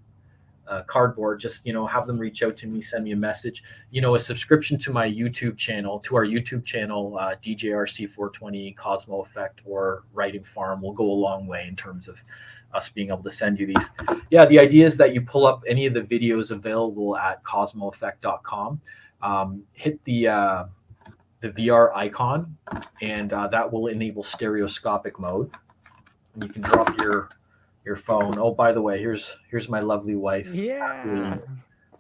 cardboard, just have them reach out to me, send me a message. A subscription to my YouTube channel, to our YouTube channel, DJRC420, Cosmo Effect, or Writing Farm will go a long way in terms of us being able to send you these. Yeah, the idea is that you pull up any of the videos available at cosmoeffect.com, hit the VR icon, and that will enable stereoscopic mode. And you can drop your phone. Oh, by the way, here's my lovely wife. Yeah.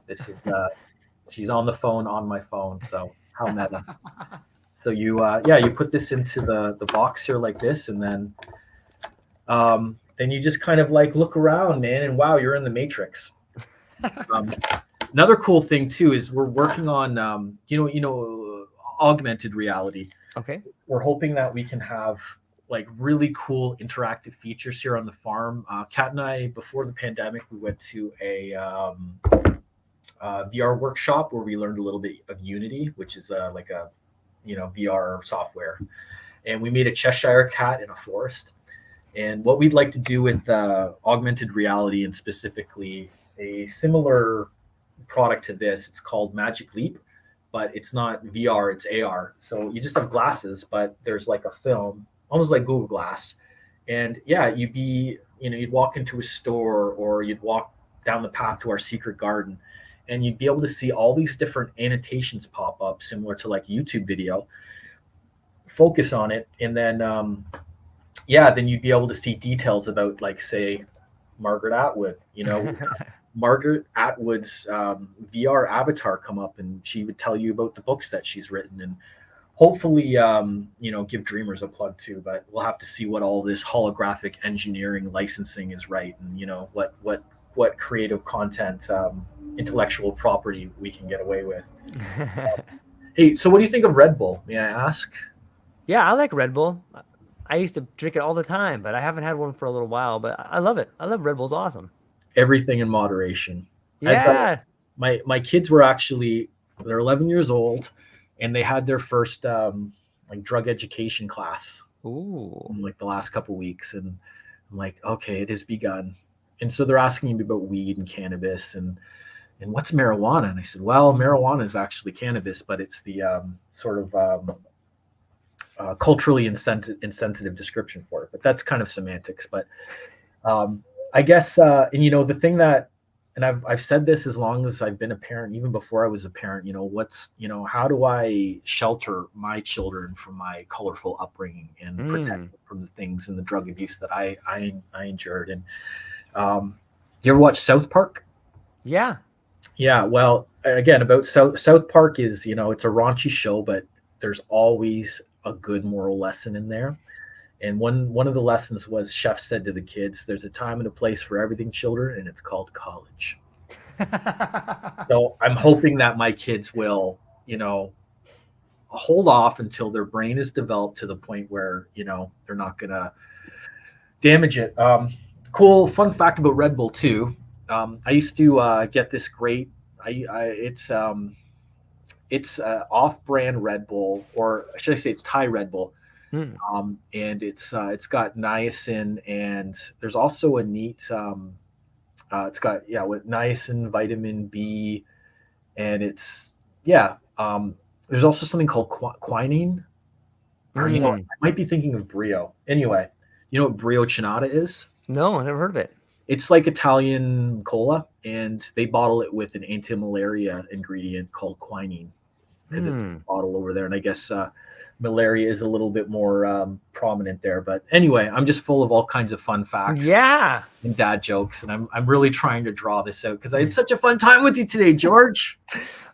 This is She's on the phone on my phone. So how meta. So you you put this into the box here like this, and then you just kind of like look around, man, and wow, you're in the matrix. Another cool thing too is we're working on augmented reality. Okay. We're hoping that we can have like really cool interactive features here on the farm. Kat and I, before the pandemic, we went to a VR workshop where we learned a little bit of Unity, which is like a VR software, and we made a Cheshire cat in a forest. And what we'd like to do with augmented reality, and specifically a similar product to this, it's called Magic Leap, but it's not VR, it's AR. So you just have glasses, but there's like a film, almost like Google Glass. And yeah, you'd walk into a store, or you'd walk down the path to our secret garden, and you'd be able to see all these different annotations pop up, similar to like YouTube video, focus on it, and then then you'd be able to see details about, like, say, Margaret Atwood. Margaret Atwood's VR avatar come up, and she would tell you about the books that she's written, and hopefully, give Dreamers a plug too. But we'll have to see what all this holographic engineering licensing is right, and what creative content, intellectual property we can get away with. Hey, so what do you think of Red Bull? May I ask? Yeah, I like Red Bull. I used to drink it all the time, but I haven't had one for a little while. But I love it. I love Red Bull's awesome. Everything in moderation. Yeah. My kids were they're 11 years old, and they had their first like drug education class. Ooh. In like the last couple of weeks, and I'm like, okay, it has begun. And so they're asking me about weed and cannabis and what's marijuana, and I said, well, marijuana is actually cannabis, but it's the sort of culturally insensitive description for it. But that's kind of semantics. But I guess, and the thing that, and I've said this as long as I've been a parent, even before I was a parent, how do I shelter my children from my colorful upbringing and protect them from the things and the drug abuse that I endured? And you ever watch South Park? Yeah. Yeah. Well, again, about South Park is, it's a raunchy show, but there's always a good moral lesson in there. And one of the lessons was, Chef said to the kids, there's a time and a place for everything, children, and it's called college. So I'm hoping that my kids will, hold off until their brain is developed to the point where, they're not going to damage it. Cool fun fact about Red Bull too. I used to get this great, it's off-brand Red Bull, or should I say it's Thai Red Bull. And it's got niacin, and there's also a neat it's got with niacin, vitamin B, and it's there's also something called quinine, or I might be thinking of Brio. Anyway, you know what Brio Cinata is? No, I never heard of it. It's like Italian cola, and they bottle it with an anti-malaria ingredient called quinine, because it's a bottle over there, and I guess malaria is a little bit more prominent there. But anyway, I'm just full of all kinds of fun facts, and dad jokes, and I'm really trying to draw this out because I had such a fun time with you today, George.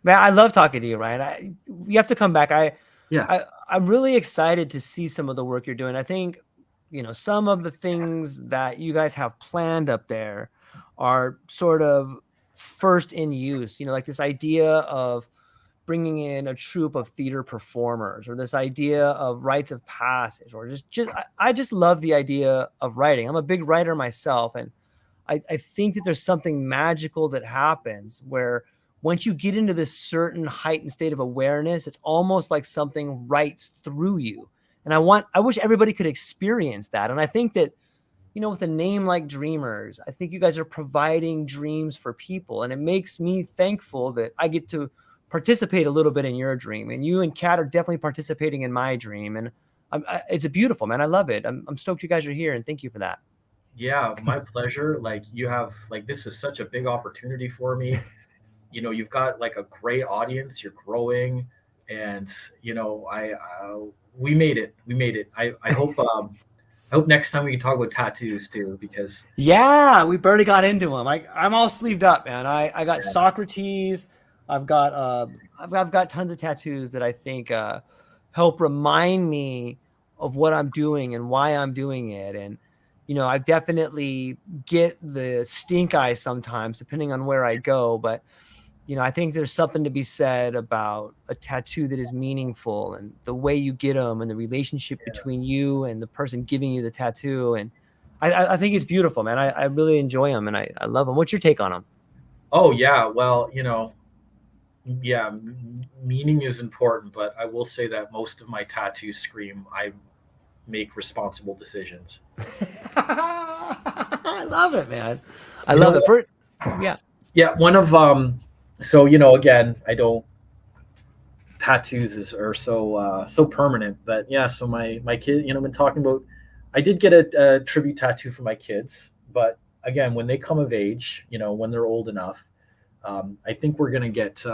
Man, I love talking to you, Ryan. You have to come back. I'm really excited to see some of the work you're doing. I think, some of the things that you guys have planned up there are sort of first in use, like this idea of bringing in a troupe of theater performers, or this idea of rites of passage, or I just love the idea of writing. I'm a big writer myself. And I think that there's something magical that happens where once you get into this certain heightened state of awareness, it's almost like something writes through you. And I wish everybody could experience that. And I think that, with a name like Dreamers, I think you guys are providing dreams for people. And it makes me thankful that I get to participate a little bit in your dream. And you and Kat are definitely participating in my dream. And it's a beautiful, man. I love it. I'm stoked you guys are here. And thank you for that. Yeah, my pleasure. This is such a big opportunity for me. You've got like a great audience, you're growing, and we made it. I hope next time we can talk about tattoos too, because we barely got into them. I'm all sleeved up, man. I got Socrates, I've got I've got tons of tattoos that I think help remind me of what I'm doing and why I'm doing it. And I definitely get the stink eye sometimes, depending on where I go. But I think there's something to be said about a tattoo that is meaningful and the way you get them and the relationship between you and the person giving you the tattoo. And I think it's beautiful, man. I really enjoy them and I love them. What's your take on them? Oh yeah, well, meaning is important, but I will say that most of my tattoos scream I make responsible decisions. I love it, man. I You love know, it. Yeah. yeah, one of so again, I don't are so permanent, but yeah, so my kid, been talking about, I did get a tribute tattoo for my kids, but again, when they come of age, when they're old enough, I think we're gonna get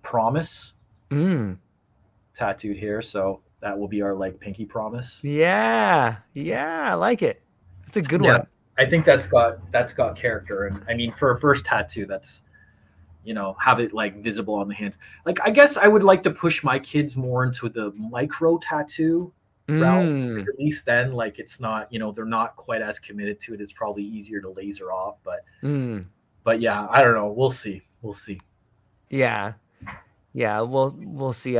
promise tattooed here, so that will be our like pinky promise. Yeah. I like it. It's a good Yeah, one. I think that's got character, and I mean for a first tattoo, that's have it like visible on the hands. Like I guess I would like to push my kids more into the micro tattoo realm. Like, at least then, like it's not they're not quite as committed to it. It's probably easier to laser off, but yeah, I don't know. We'll see. Yeah. We'll see.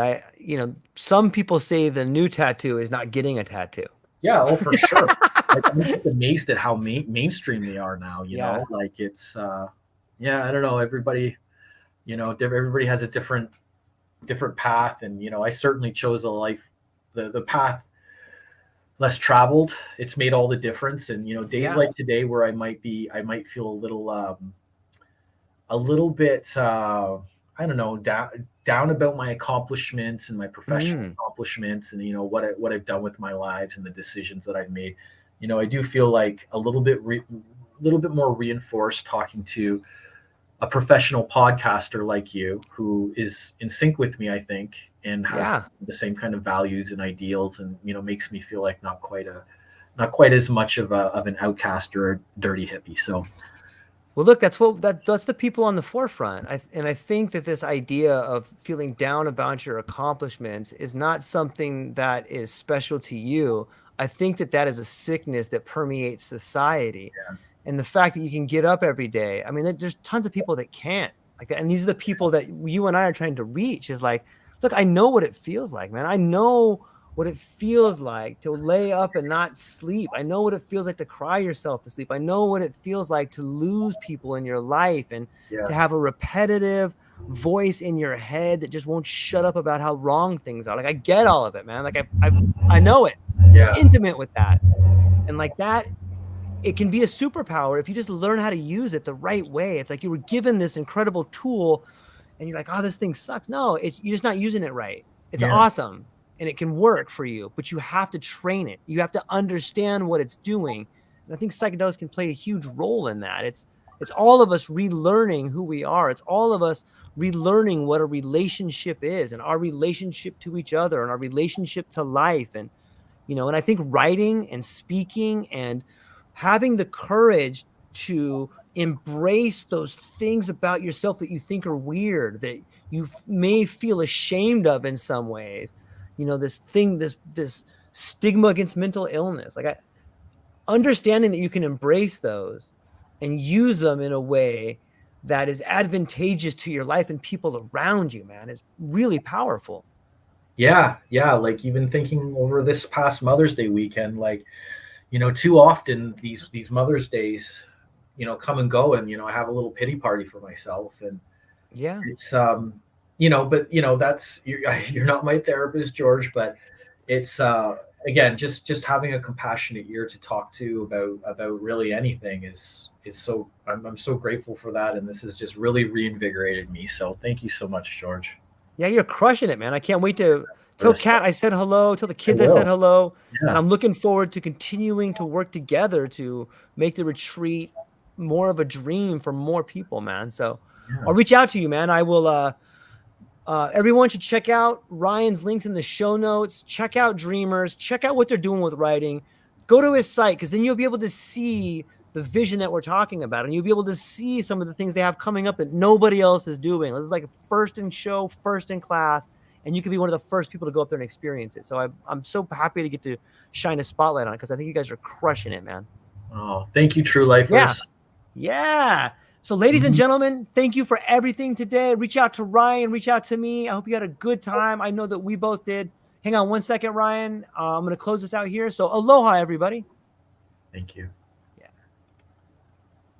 Some people say the new tattoo is not getting a tattoo. Yeah, oh for sure. Like, I'm just amazed at how mainstream they are now. Like it's yeah, I don't know. Everybody has a different path, and I certainly chose a life, the path less traveled. It's made all the difference, and days like today where I might feel a little bit I don't know, down about my accomplishments and my professional accomplishments, and what I've done with my lives and the decisions that I've made. I do feel like a little bit more reinforced talking to a professional podcaster like you, who is in sync with me, I think, and has the same kind of values and ideals, and makes me feel like not quite as much of an outcast or a dirty hippie. So, well, look, that's the people on the forefront. I think that this idea of feeling down about your accomplishments is not something that is special to you. I think that is a sickness that permeates society. yeah. And the fact that you can get up every day. I mean, there's tons of people that can't like that. And these are the people that you and I are trying to reach, is like, look, I know what it feels like, man. I know what it feels like to lay up and not sleep. I know what it feels like to cry yourself to sleep. I know what it feels like to lose people in your life and to have a repetitive voice in your head that just won't shut up about how wrong things are. Like, I get all of it, man. Like I know it. Yeah. I'm intimate with that. And like that, it can be a superpower if you just learn how to use it the right way. It's like you were given this incredible tool and you're like, oh, this thing sucks. No, you're just not using it right. It's awesome and it can work for you, but you have to train it. You have to understand what it's doing. And I think psychedelics can play a huge role in that. It's all of us relearning who we are. It's all of us relearning what a relationship is and our relationship to each other and our relationship to life. And, and I think writing and speaking and having the courage to embrace those things about yourself that you think are weird, that you may feel ashamed of in some ways, this stigma against mental illness, like understanding that you can embrace those and use them in a way that is advantageous to your life and people around you, man, is really powerful. Yeah. Like even thinking over this past Mother's Day weekend, like, too often these Mother's Days, come and go, and I have a little pity party for myself, and it's but that's you're not my therapist, George, but it's again just having a compassionate ear to talk to about really anything is so I'm so grateful for that, and this has just really reinvigorated me. So thank you so much, George. Yeah, you're crushing it, man. I can't wait to tell Kat I said hello, tell the kids I said hello. Yeah. And I'm looking forward to continuing to work together to make the retreat more of a dream for more people, man. So I'll reach out to you, man. I will everyone should check out Ryan's links in the show notes. Check out Dreamers, check out what they're doing with writing. Go to his site, because then you'll be able to see the vision that we're talking about, and you'll be able to see some of the things they have coming up that nobody else is doing. This is like first in show, first in class, and you can be one of the first people to go up there and experience it. So I'm so happy to get to shine a spotlight on it, because I think you guys are crushing it, man. Oh, thank you, True Lifers. Yeah. So ladies and gentlemen, thank you for everything today. Reach out to Ryan, reach out to me. I hope you had a good time. I know that we both did. Hang on one second, Ryan. I'm going to close this out here. So aloha, everybody. Thank you.